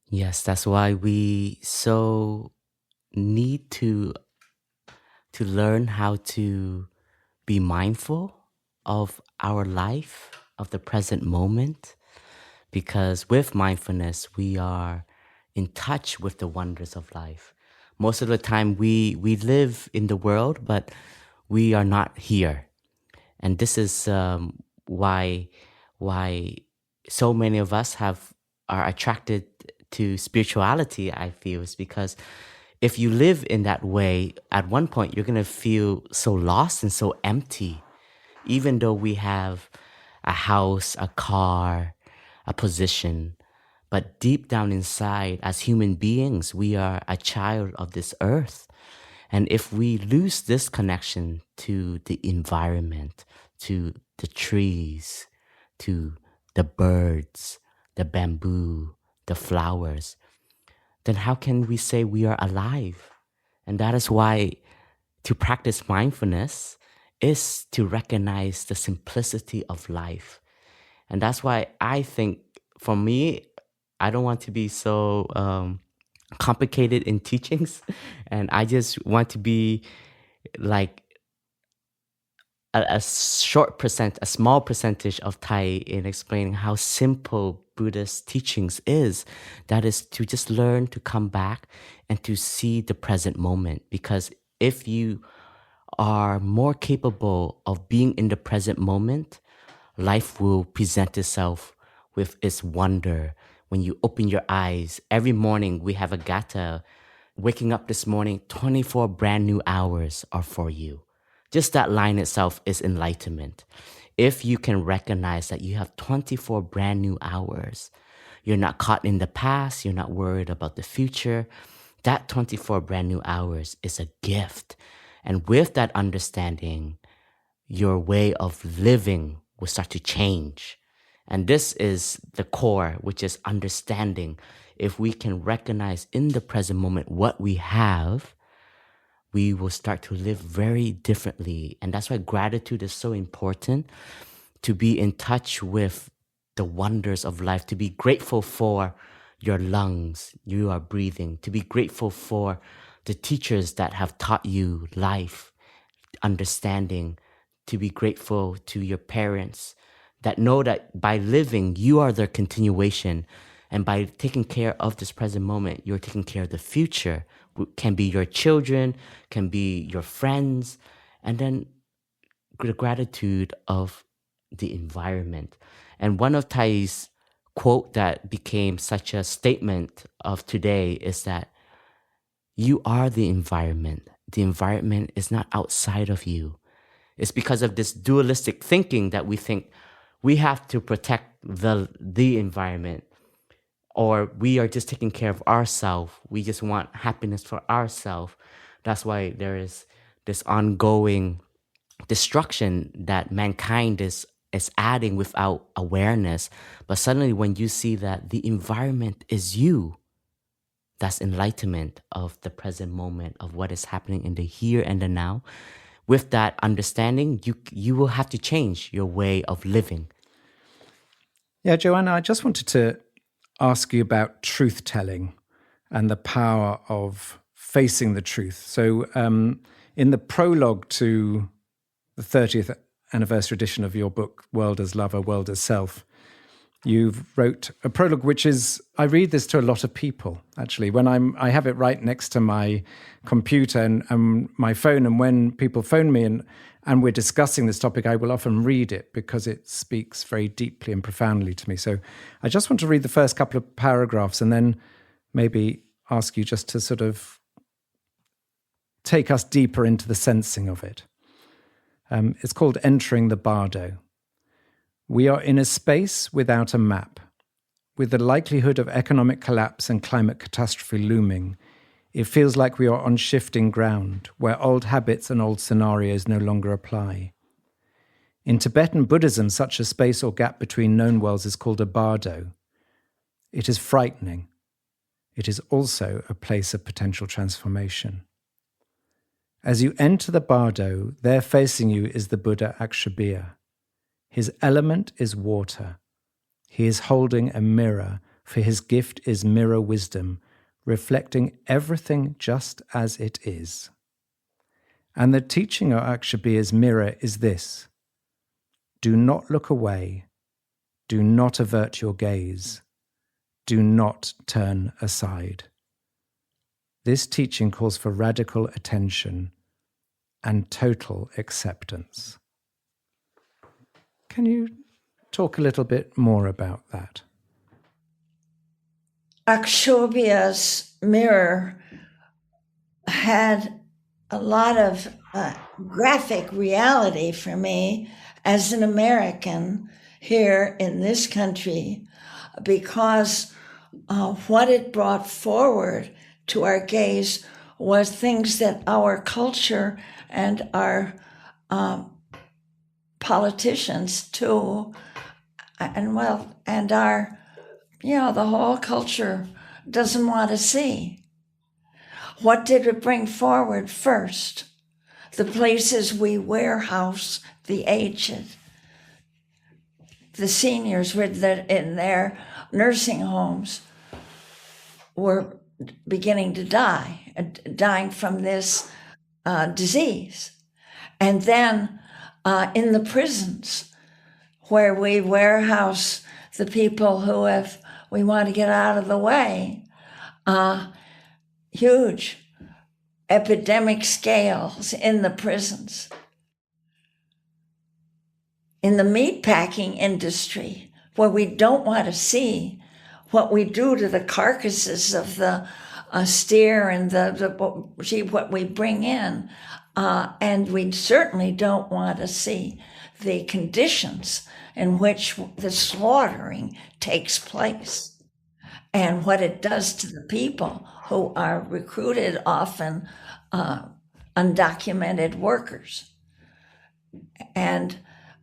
Yes, that's why we so need to learn how to be mindful of our life, of the present moment, because with mindfulness, we are in touch with the wonders of life. Most of the time, we live in the world, but we are not here. And this is why so many of us are attracted to spirituality, I feel, is because if you live in that way, at one point, you're going to feel so lost and so empty, even though we have a house, a car, a position. But deep down inside, as human beings, we are a child of this earth. And if we lose this connection to the environment, to the trees, to the birds, the bamboo, the flowers, then how can we say we are alive? And that is why to practice mindfulness is to recognize the simplicity of life. And that's why I think, for me, I don't want to be so complicated in teachings. And I just want to be like a small percentage of Thai in explaining how simple Buddhist teachings is. That is to just learn to come back and to see the present moment. Because if you are more capable of being in the present moment, life will present itself with its wonder. When you open your eyes, every morning we have a gatha. Waking up this morning, 24 brand new hours are for you. Just that line itself is enlightenment. If you can recognize that you have 24 brand new hours, you're not caught in the past, you're not worried about the future. That 24 brand new hours is a gift. And with that understanding, your way of living will start to change. And this is the core, which is understanding. If we can recognize in the present moment what we have, we will start to live very differently. And that's why gratitude is so important, to be in touch with the wonders of life, to be grateful for your lungs, you are breathing, to be grateful for the teachers that have taught you life, understanding, to be grateful to your parents that know that by living, you are their continuation. And by taking care of this present moment, you're taking care of the future. Can be your children, can be your friends, and then the gratitude of the environment. And one of Thai's quote that became such a statement of today is that you are the environment. The environment is not outside of you. It's because of this dualistic thinking that we think we have to protect the environment, or we are just taking care of ourselves. We just want happiness for ourselves. That's why there is this ongoing destruction that mankind is adding without awareness. But suddenly when you see that the environment is you, that's enlightenment of the present moment, of what is happening in the here and the now. With that understanding, you will have to change your way of living. Yeah, Joanna, I just wanted to ask you about truth-telling and the power of facing the truth. So in the prologue to the 30th anniversary edition of your book, World as Lover, World as Self, you've wrote a prologue which is, I read this to a lot of people, actually. When I have it right next to my computer and my phone, and when people phone me and we're discussing this topic, I will often read it because it speaks very deeply and profoundly to me. So I just want to read the first couple of paragraphs and then maybe ask you just to sort of take us deeper into the sensing of it. It's called Entering the Bardo. We are in a space without a map. With the likelihood of economic collapse and climate catastrophe looming, it feels like we are on shifting ground, where old habits and old scenarios no longer apply. In Tibetan Buddhism, such a space or gap between known worlds is called a bardo. It is frightening. It is also a place of potential transformation. As you enter the bardo, there facing you is the Buddha Akshobhya. His element is water. He is holding a mirror, for his gift is mirror wisdom, reflecting everything just as it is. And the teaching of Akshobhya's mirror is this: do not look away, do not avert your gaze, do not turn aside. This teaching calls for radical attention and total acceptance. Can you talk a little bit more about that? Akshobhya's mirror had a lot of graphic reality for me as an American here in this country, because what it brought forward to our gaze was things that our culture and our politicians too, and our, the whole culture doesn't want to see. What did it bring forward first? The places we warehouse the aged, the seniors in their nursing homes were beginning to die, dying from this disease. And then in the prisons, where we warehouse the people who we want to get out of the way, huge epidemic scales in the prisons. In the meatpacking industry, where we don't want to see what we do to the carcasses of the steer and the sheep, what we bring in, and we certainly don't want to see the conditions in which the slaughtering takes place and what it does to the people who are recruited, often undocumented workers. And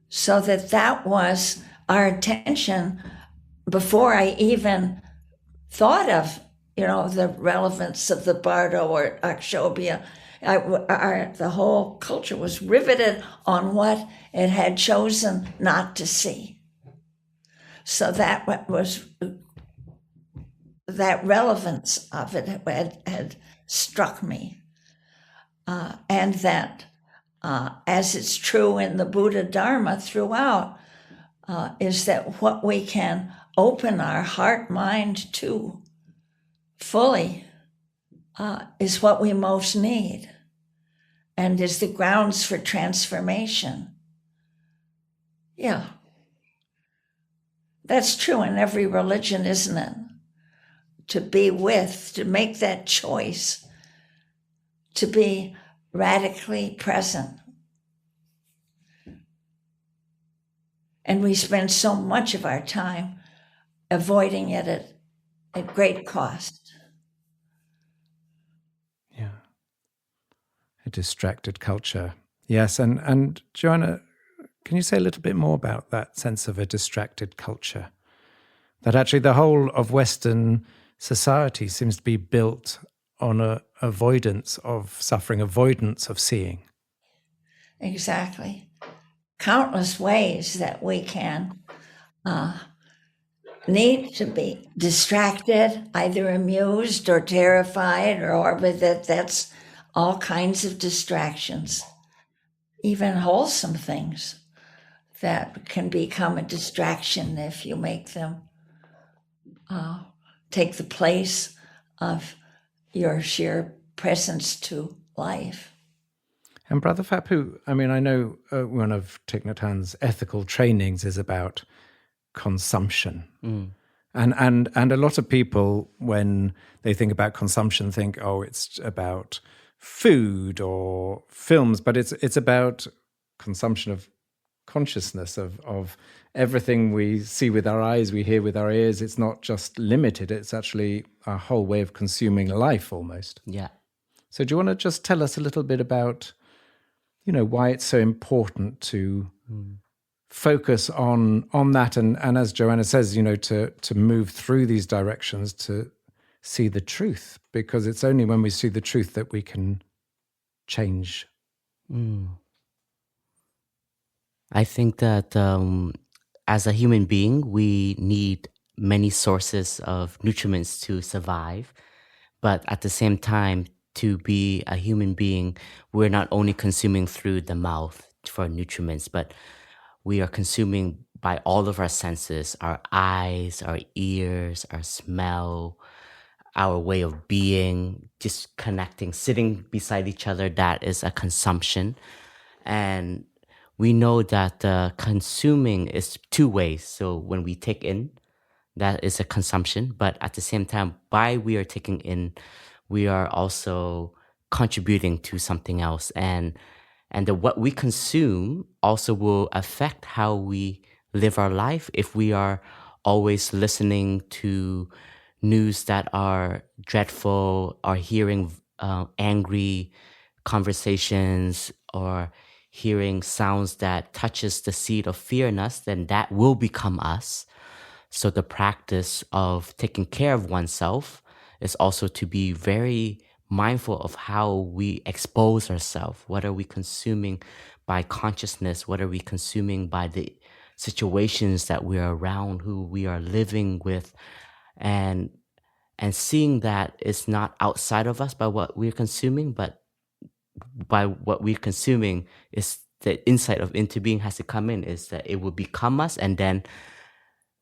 so that was our attention before I even thought of, the relevance of the Bardo or Akshobhya. The whole culture was riveted on what it had chosen not to see. So that relevance of it had struck me. And that, as it's true in the Buddha Dharma throughout, is that what we can open our heart mind to fully is what we most need and is the grounds for transformation. Yeah. That's true in every religion, isn't it? To be with, to make that choice, to be radically present. And we spend so much of our time avoiding it at great cost. Yeah. A distracted culture. Yes, and Joanna, can you say a little bit more about that sense of a distracted culture? That actually the whole of Western society seems to be built on a avoidance of suffering, avoidance of seeing. Exactly. Countless ways that we can need to be distracted, either amused or terrified, or that's all kinds of distractions, even wholesome things that can become a distraction if you make them take the place of your sheer presence to life. And Brother Phap Huu, I mean, I know one of Thich Nhat Hanh's ethical trainings is about consumption. And a lot of people, when they think about consumption, think, oh, it's about food or films, but it's about consumption of consciousness, of everything we see with our eyes, we hear with our ears. It's not just limited, it's actually a whole way of consuming life almost. Yeah. So do you want to just tell us a little bit about, why it's so important to focus on that, and as Joanna says, to move through these directions to see the truth, because it's only when we see the truth that we can change. I think that as a human being, we need many sources of nutriments to survive. But at the same time, to be a human being, we're not only consuming through the mouth for nutriments, but we are consuming by all of our senses, our eyes, our ears, our smell, our way of being, just connecting, sitting beside each other. That is a consumption. And we know that consuming is two ways. So when we take in, that is a consumption. But at the same time, by we are taking in, we are also contributing to something else. And what we consume also will affect how we live our life. If we are always listening to news that are dreadful, or hearing angry conversations, or hearing sounds that touches the seed of fear in us, then that will become us. So the practice of taking care of oneself is also to be very mindful of how we expose ourselves. What are we consuming by consciousness? What are we consuming by the situations that we are around, who we are living with? And seeing that it's not outside of us by what we're consuming, but by what we're consuming is the insight of interbeing has to come in, is that it will become us, and then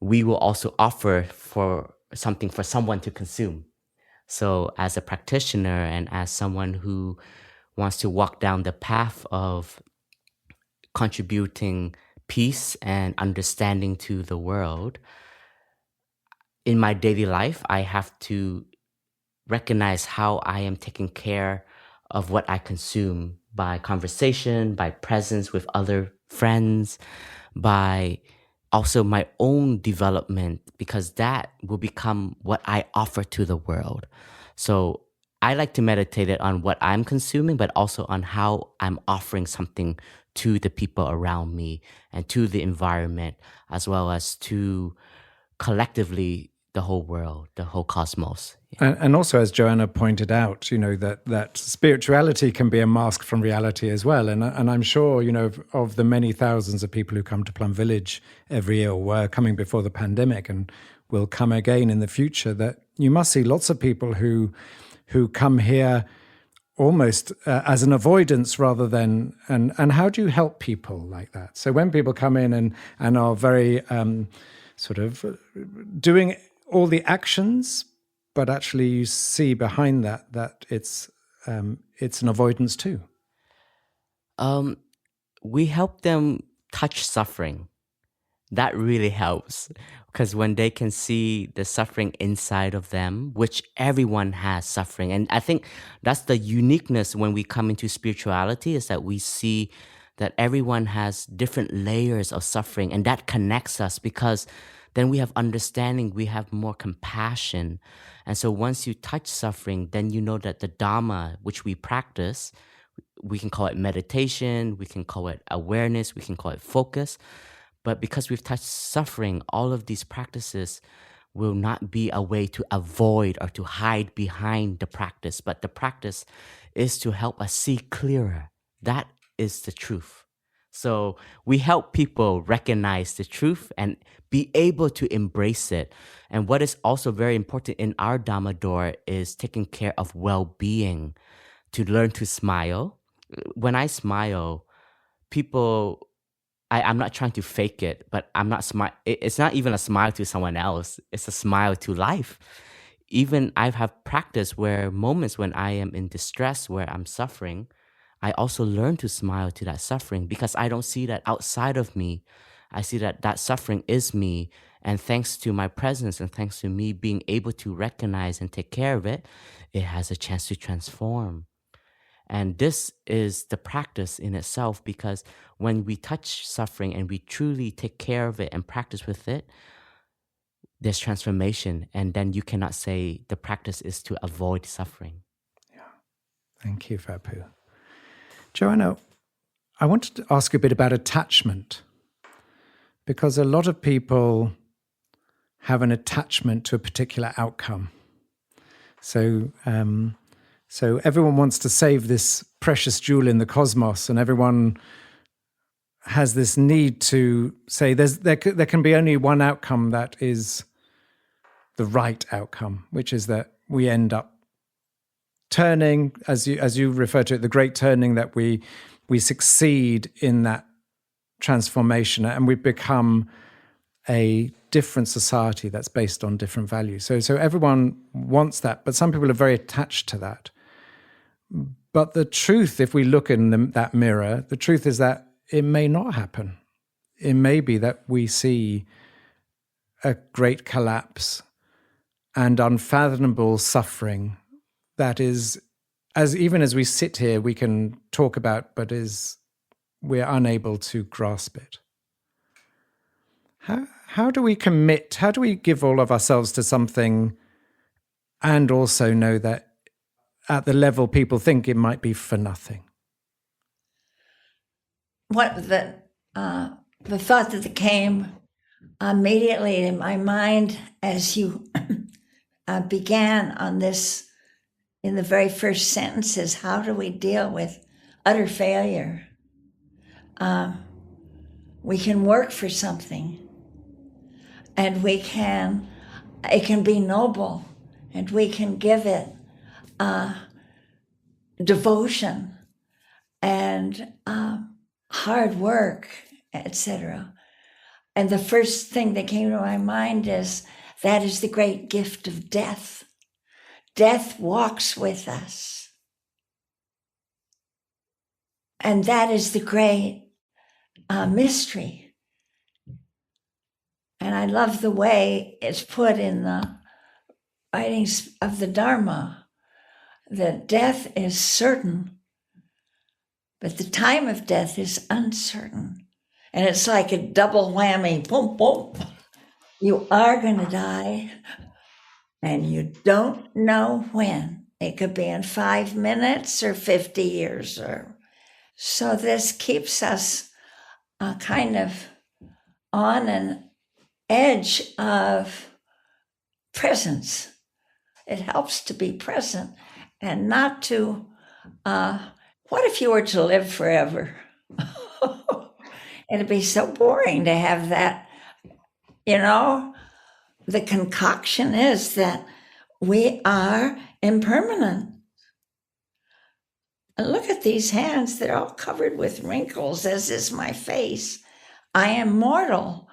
we will also offer for something for someone to consume. So as a practitioner and as someone who wants to walk down the path of contributing peace and understanding to the world, in my daily life, I have to recognize how I am taking care of what I consume by conversation, by presence with other friends, by also my own development, because that will become what I offer to the world. So I like to meditate it on what I'm consuming, but also on how I'm offering something to the people around me and to the environment, as well as to collectively the whole world, the whole cosmos. And also, as Joanna pointed out, that spirituality can be a mask from reality as well. And I'm sure, of the many thousands of people who come to Plum Village every year, or were coming before the pandemic and will come again in the future, that you must see lots of people who come here almost as an avoidance rather than, and how do you help people like that? So when people come in and are very sort of doing all the actions, but actually you see behind that it's an avoidance too. We help them touch suffering. That really helps, because when they can see the suffering inside of them, which everyone has suffering. And I think that's the uniqueness when we come into spirituality, is that we see that everyone has different layers of suffering, and that connects us, because then we have understanding, we have more compassion. And so once you touch suffering, then you know that the Dharma, which we practice, we can call it meditation, we can call it awareness, we can call it focus. But because we've touched suffering, all of these practices will not be a way to avoid or to hide behind the practice, but the practice is to help us see clearer. That is the truth. So we help people recognize the truth and be able to embrace it. And what is also very important in our Dhamma door is taking care of well-being, to learn to smile. When I smile, people, I'm not trying to fake it, but I'm not it's not even a smile to someone else. It's a smile to life. Even I have practice where moments when I am in distress, where I'm suffering, I also learn to smile to that suffering, because I don't see that outside of me. I see that suffering is me. And thanks to my presence and thanks to me being able to recognize and take care of it, it has a chance to transform. And this is the practice in itself, because when we touch suffering and we truly take care of it and practice with it, there's transformation. And then you cannot say the practice is to avoid suffering. Yeah. Thank you, Phap Huu. Joanna, I wanted to ask a bit about attachment, because a lot of people have an attachment to a particular outcome. So everyone wants to save this precious jewel in the cosmos, and everyone has this need to say there can be only one outcome that is the right outcome, which is that we end up turning, as you refer to it, the great turning, that we succeed in that transformation and we become a different society that's based on different values. So everyone wants that, but some people are very attached to that. But the truth, if we look in that mirror, the truth is that it may not happen. It may be that we see a great collapse and unfathomable suffering that is, even as we sit here, we can talk about, but we're unable to grasp it. How do we commit? How do we give all of ourselves to something and also know that at the level people think it might be for nothing? What the thought that came immediately in my mind as you began on this in the very first sentence is, how do we deal with utter failure? We can work for something, and it can be noble, and we can give it devotion and hard work, etc. And the first thing that came to my mind is, that is the great gift of death. Death walks with us. And that is the great mystery. And I love the way it's put in the writings of the Dharma, that death is certain, but the time of death is uncertain. And it's like a double whammy, boom, boom. You are going to die, and you don't know when. It could be in 5 minutes or 50 years. So this keeps us kind of on an edge of presence. It helps to be present and not to, what if you were to live forever? It'd be so boring to have that, The concoction is that we are impermanent. And look at these hands, they're all covered with wrinkles, as is my face. I am mortal.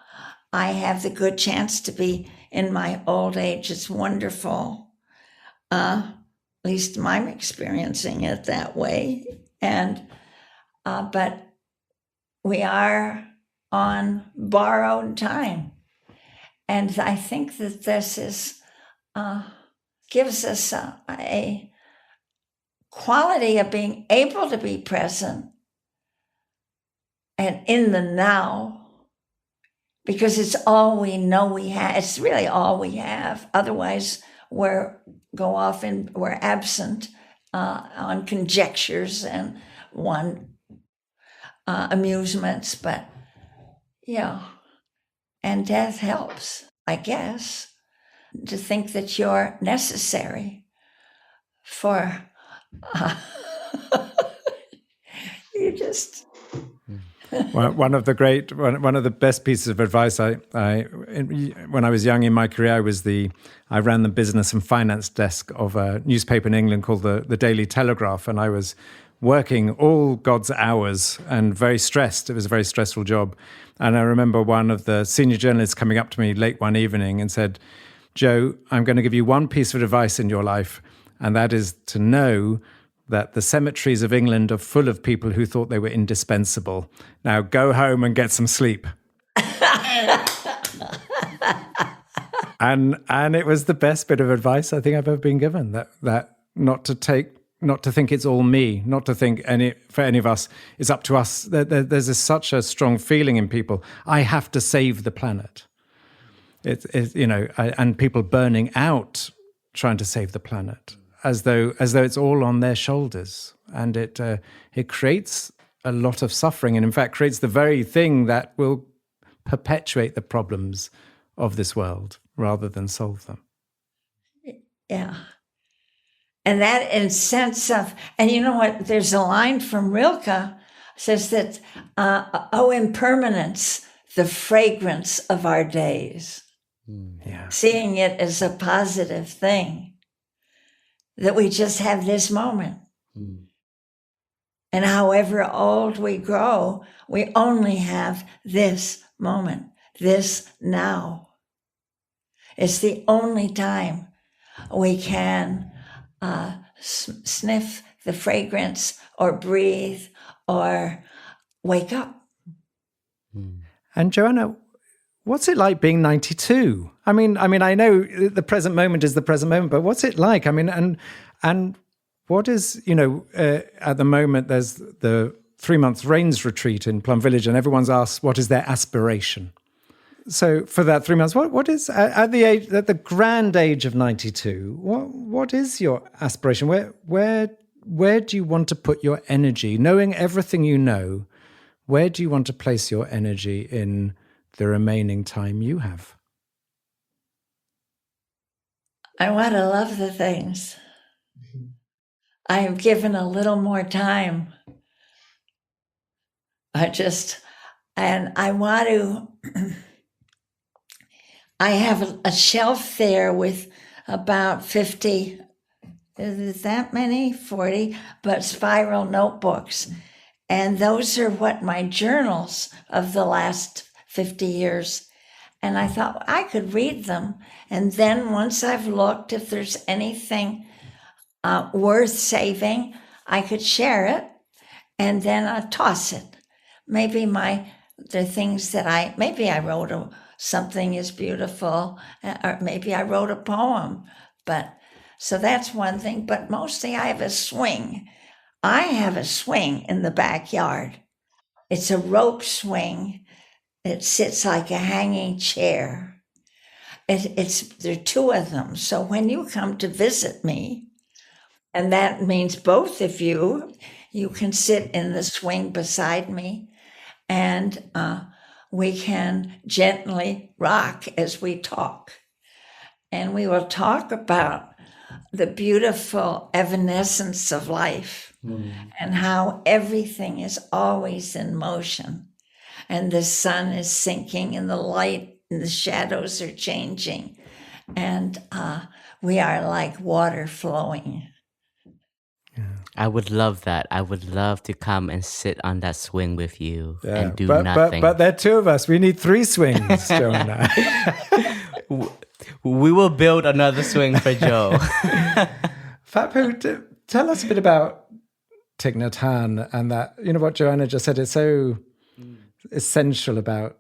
I have the good chance to be in my old age. It's wonderful. At least I'm experiencing it that way. And but we are on borrowed time. And I think that this gives us a quality of being able to be present and in the now, because it's all we know we have. It's really all we have. Otherwise, we're absent on conjectures and amusements. But and death helps, I guess, to think that you're necessary for. You just. Well, one of the best pieces of advice when I was young in my career, I ran the business and finance desk of a newspaper in England called the Daily Telegraph, and I was working all God's hours and very stressed. It was a very stressful job. And I remember one of the senior journalists coming up to me late one evening and said, "Joe, I'm going to give you one piece of advice in your life, and that is to know that the cemeteries of England are full of people who thought they were indispensable. Now go home and get some sleep." And it was the best bit of advice I think I've ever been given, that not to think it's all me, not to think for any of us, it's up to us. There's such a strong feeling in people, I have to save the planet. And people burning out trying to save the planet, as though it's all on their shoulders, and it creates a lot of suffering, and in fact creates the very thing that will perpetuate the problems of this world rather than solve them. Yeah. And that in sense of, and you know what, there's a line from Rilke says that, impermanence, the fragrance of our days. Yeah. Seeing it as a positive thing, that we just have this moment. And however old we grow, we only have this moment, this now. It's the only time we can sniff the fragrance or breathe or wake up. And Joanna, what's it like being 92? I mean, I know the present moment is the present moment, but what's it like? I mean, and what is, at the moment there's the 3-month rains retreat in Plum Village, and everyone's asked what is their aspiration. So for that 3 months, what is at the grand age of 92? What is your aspiration? Where do you want to put your energy? Knowing everything you know, where do you want to place your energy in the remaining time you have? I want to love the things. I am given a little more time. I want to, I have a shelf there with about 50, is that many? 40, but spiral notebooks. And those are what my journals of the last 50 years. And I thought I could read them. And then once I've looked, if there's anything worth saving, I could share it and then I'd toss it. Maybe the things that maybe I wrote something is beautiful, or maybe I wrote a poem. But so that's one thing. But mostly I have a swing. I have a swing in the backyard. It's a rope swing. It sits like a hanging chair. There are two of them. So when you come to visit me, and that means both of you can sit in the swing beside me, and we can gently rock as we talk. And we will talk about the beautiful evanescence of life and how everything is always in motion. And the sun is sinking and the light and the shadows are changing. And we are like water flowing. I would love that. I would love to come and sit on that swing with you and do nothing. But there are two of us. We need 3 swings, Jo and I. We will build another swing for Jo. Phap Huu, tell us a bit about Thich Nhat Hanh and that, what Joanna just said is so essential about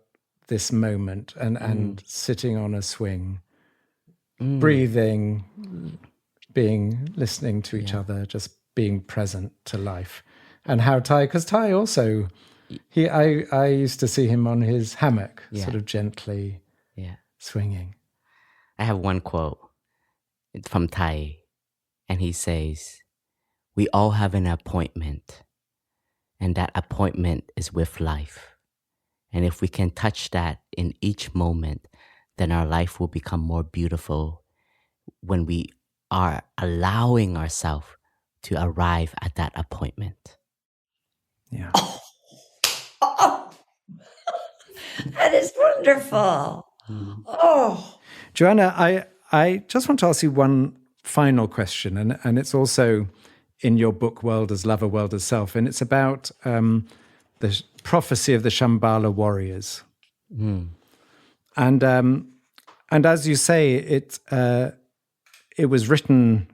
this moment and sitting on a swing, breathing, listening to each other, just being present to life. And how because Thai also, I used to see him on his hammock, sort of gently swinging. I have one quote from Thai, and he says, "We all have an appointment, and that appointment is with life. And if we can touch that in each moment, then our life will become more beautiful when we are allowing ourselves to arrive at that appointment." Yeah. Oh, that is wonderful. Oh. Joanna, I just want to ask you one final question, and it's also in your book, World as Lover, World as Self, and it's about the prophecy of the Shambhala warriors. And as you say, it was written,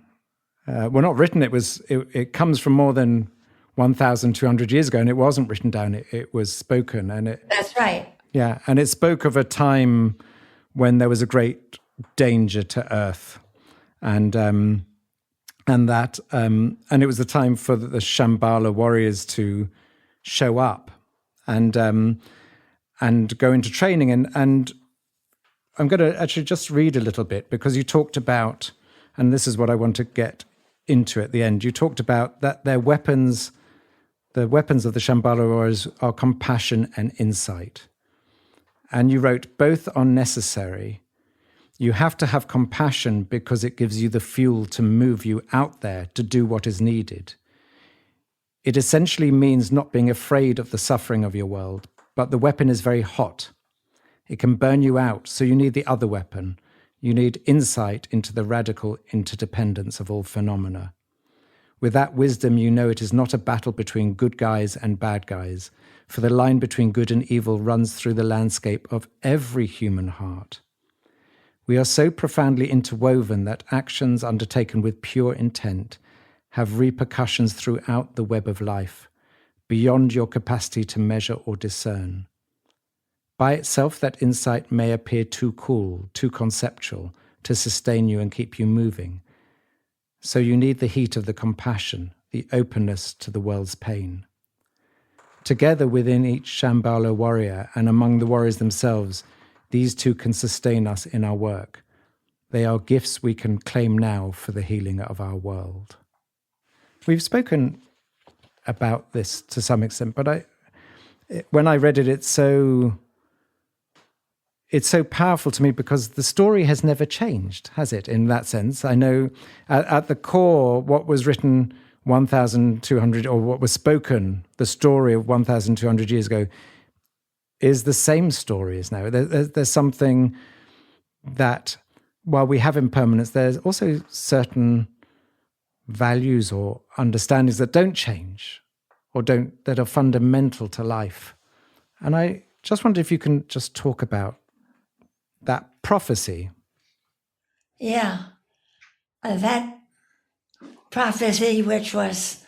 not written, it comes from more than 1,200 years ago, and it wasn't written down, it was spoken. That's right. Yeah, and it spoke of a time when there was a great danger to Earth, and it was the time for the Shambhala warriors to show up and go into training. And I'm going to actually just read a little bit, because you talked about, and this is what I want to get into at the end. You talked about that their weapons, the weapons of the Shambhala warriors, are compassion and insight. And you wrote, both are necessary. You have to have compassion because it gives you the fuel to move you out there to do what is needed. It essentially means not being afraid of the suffering of your world, but the weapon is very hot. It can burn you out, so you need the other weapon. You need insight into the radical interdependence of all phenomena. With that wisdom, you know it is not a battle between good guys and bad guys, for the line between good and evil runs through the landscape of every human heart. We are so profoundly interwoven that actions undertaken with pure intent have repercussions throughout the web of life, beyond your capacity to measure or discern. By itself, that insight may appear too cool, too conceptual, to sustain you and keep you moving. So you need the heat of the compassion, the openness to the world's pain. Together within each Shambhala warrior and among the warriors themselves, These two can sustain us in our work. They are gifts we can claim now for the healing of our world. We've spoken about this to some extent, but when I read it, it's so powerful to me because the story has never changed, has it, in that sense? I know at the core, what was written 1,200, or what was spoken, the story of 1,200 years ago, is the same story as now. There's something that, while we have impermanence, there's also certain values or understandings that don't change, or that are fundamental to life. And I just wonder if you can just talk about that prophecy. Yeah, that prophecy, which was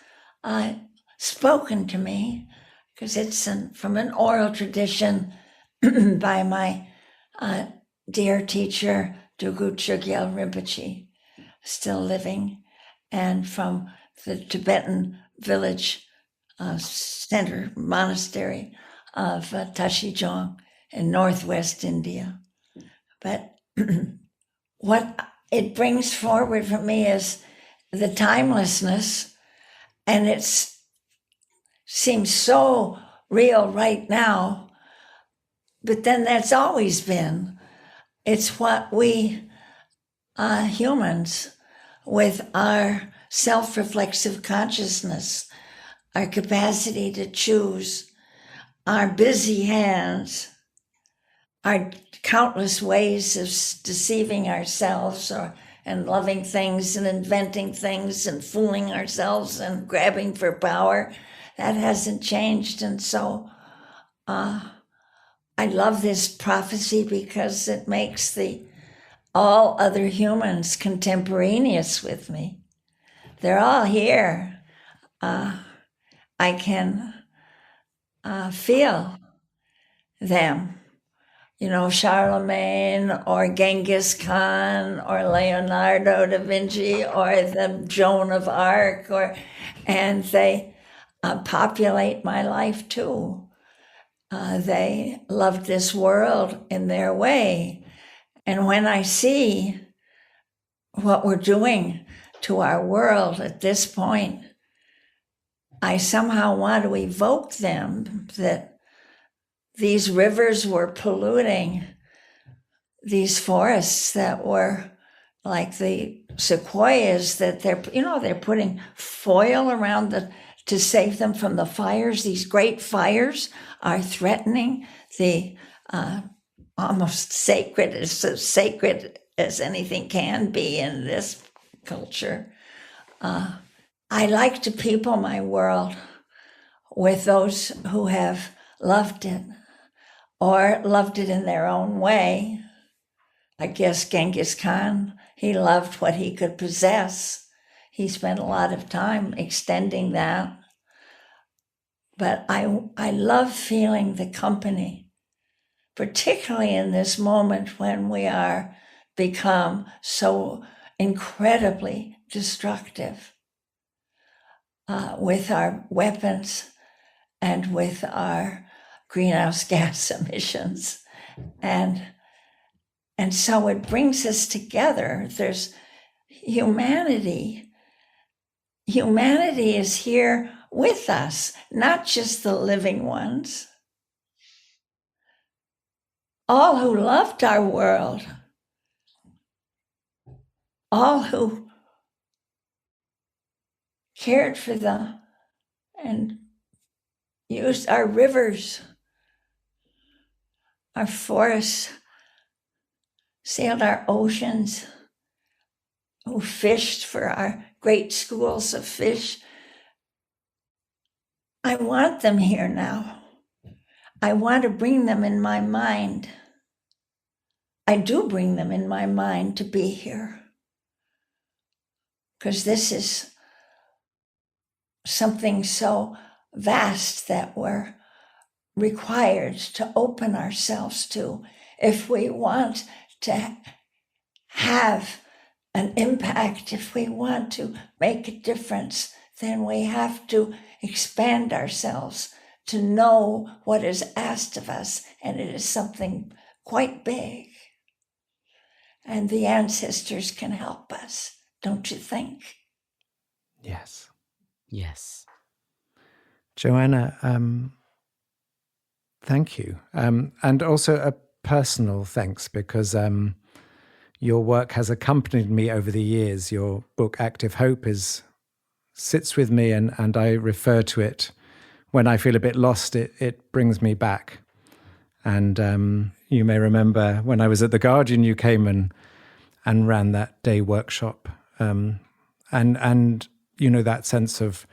spoken to me, because it's from an oral tradition by my dear teacher, Dugu Chogyal Rinpoche, still living, and from the Tibetan village center monastery of Tashijong in northwest India. But what it brings forward for me is the timelessness, and it seems so real right now, but then that's always been. It's what we humans, with our self-reflexive consciousness, our capacity to choose, our busy hands, our countless ways of deceiving ourselves and loving things and inventing things and fooling ourselves and grabbing for power, that hasn't changed. And so I love this prophecy because it makes all other humans contemporaneous with me. They're all here. I can feel them. Charlemagne or Genghis Khan or Leonardo da Vinci or the Joan of Arc, and they populate my life too. They loved this world in their way. And when I see what we're doing to our world at this point, I somehow want to evoke them, that these rivers were polluting these forests that were like the sequoias, that they're putting foil around to save them from the fires. These great fires are threatening the almost sacred, as sacred as anything can be in this culture. I like to people my world with those who have loved it, or loved it in their own way. I guess Genghis Khan, he loved what he could possess. He spent a lot of time extending that. But I love feeling the company, particularly in this moment when we are become so incredibly destructive with our weapons and with our greenhouse gas emissions. And so it brings us together. There's humanity. Humanity is here with us, not just the living ones. All who loved our world, all who cared for them and used our rivers, our forests, sailed our oceans, who fished for our great schools of fish. I want them here now. I want to bring them in my mind. I do bring them in my mind to be here, because this is something so vast that we're required to open ourselves to if we want to have an impact, if we want to make a difference. Then we have to expand ourselves to know what is asked of us, and it is something quite big. And the ancestors can help us, don't you think? Yes. Yes. Joanna, thank you. And also a personal thanks, because your work has accompanied me over the years. Your book, Active Hope, sits with me, and I refer to it when I feel a bit lost. It brings me back. And you may remember when I was at The Guardian, you came and ran that day workshop. And that sense of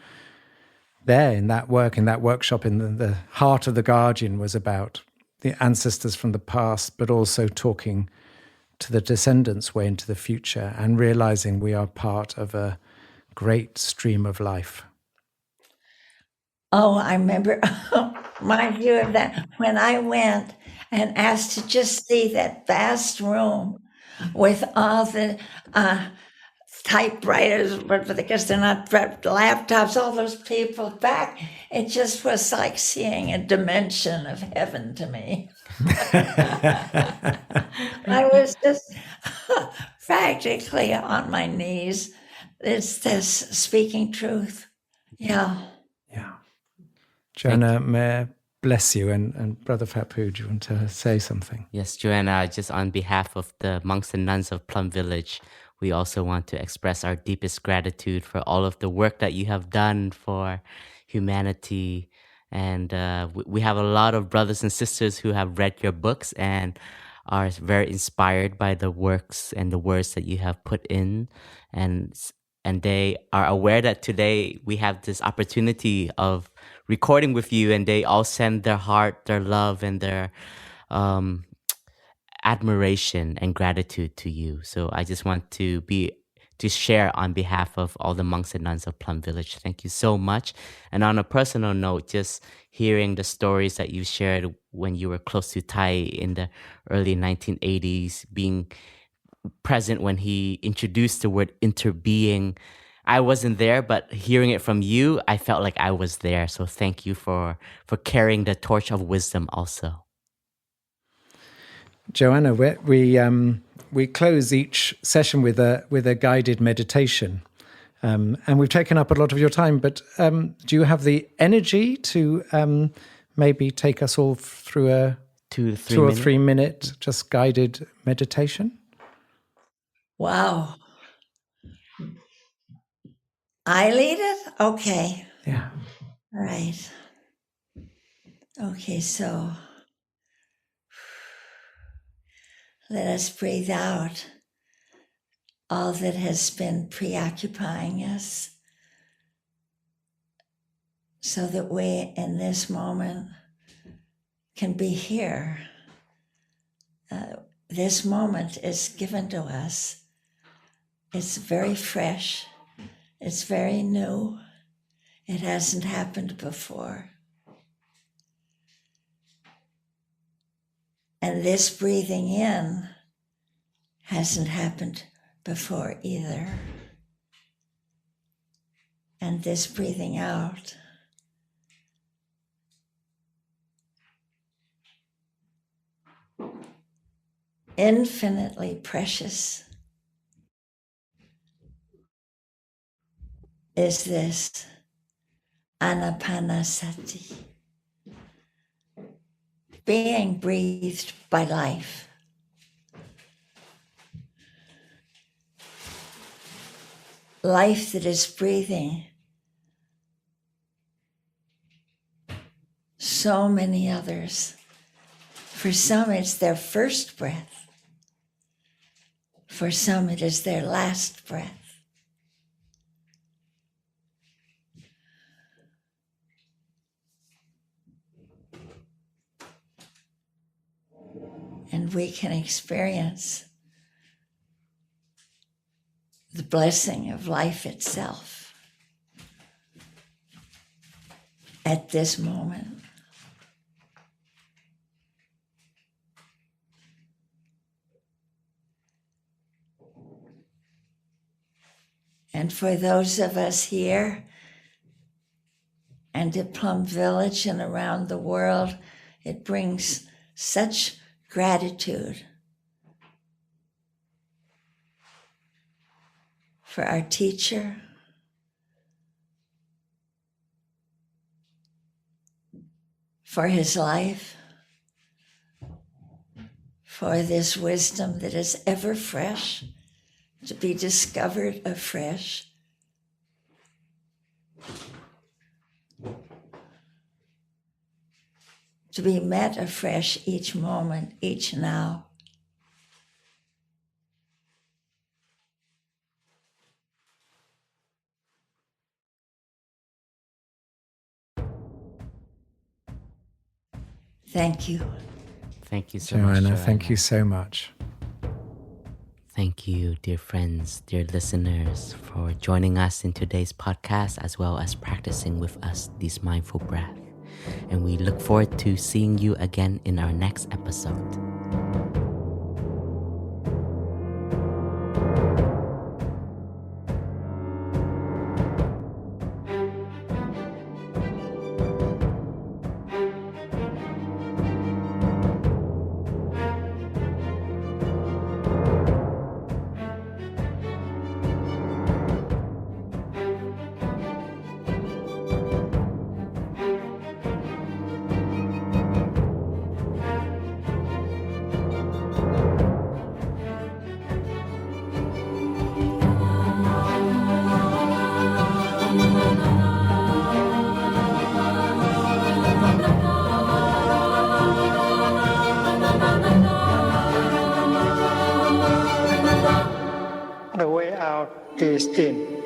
there in that workshop, in the heart of The Guardian, was about the ancestors from the past, but also talking to the descendants way into the future and realizing we are part of a great stream of life. Oh, I remember my view of that when I went and asked to just see that vast room with all the typewriters, but because they're not laptops, all those people back. It just was like seeing a dimension of heaven to me. I was just practically on my knees. It's this speaking truth. Yeah. Yeah. Joanna, may I bless you, and Brother Phap Huu, do you want to say something? Yes, Joanna, just on behalf of the monks and nuns of Plum Village, we also want to express our deepest gratitude for all of the work that you have done for humanity. And we have a lot of brothers and sisters who have read your books and are very inspired by the works and the words that you have put in. And they are aware that today we have this opportunity of recording with you, and they all send their heart, their love, and their admiration and gratitude to you. So I just want to share on behalf of all the monks and nuns of Plum Village. Thank you so much. And on a personal note, just hearing the stories that you shared when you were close to Thich in the early 1980s, being present when he introduced the word interbeing. I wasn't there, but hearing it from you, I felt like I was there. So thank you for carrying the torch of wisdom also. Joanna, we close each session with a guided meditation, and we've taken up a lot of your time. But do you have the energy to maybe take us all through a 2 or 3 minute just guided meditation? Wow. I lead it? Okay. Yeah. All right. Okay, so let us breathe out all that has been preoccupying us so that we in this moment can be here. This moment is given to us. It's very fresh. It's very new. It hasn't happened before. And this breathing in hasn't happened before either. And this breathing out infinitely precious is this anapanasati, being breathed by life. Life that is breathing so many others. For some, it's their first breath. For some, it is their last breath. And we can experience the blessing of life itself at this moment. And for those of us here and at Plum Village and around the world, it brings such gratitude for our teacher, for his life, for this wisdom that is ever fresh, to be discovered afresh. To be met afresh each moment, each now. Thank you. Thank you so much, Joanna, Joanna. thank you so much. Thank you, dear friends, dear listeners, for joining us in today's podcast, as well as practicing with us this mindful breath. And we look forward to seeing you again in our next episode. The way out is in.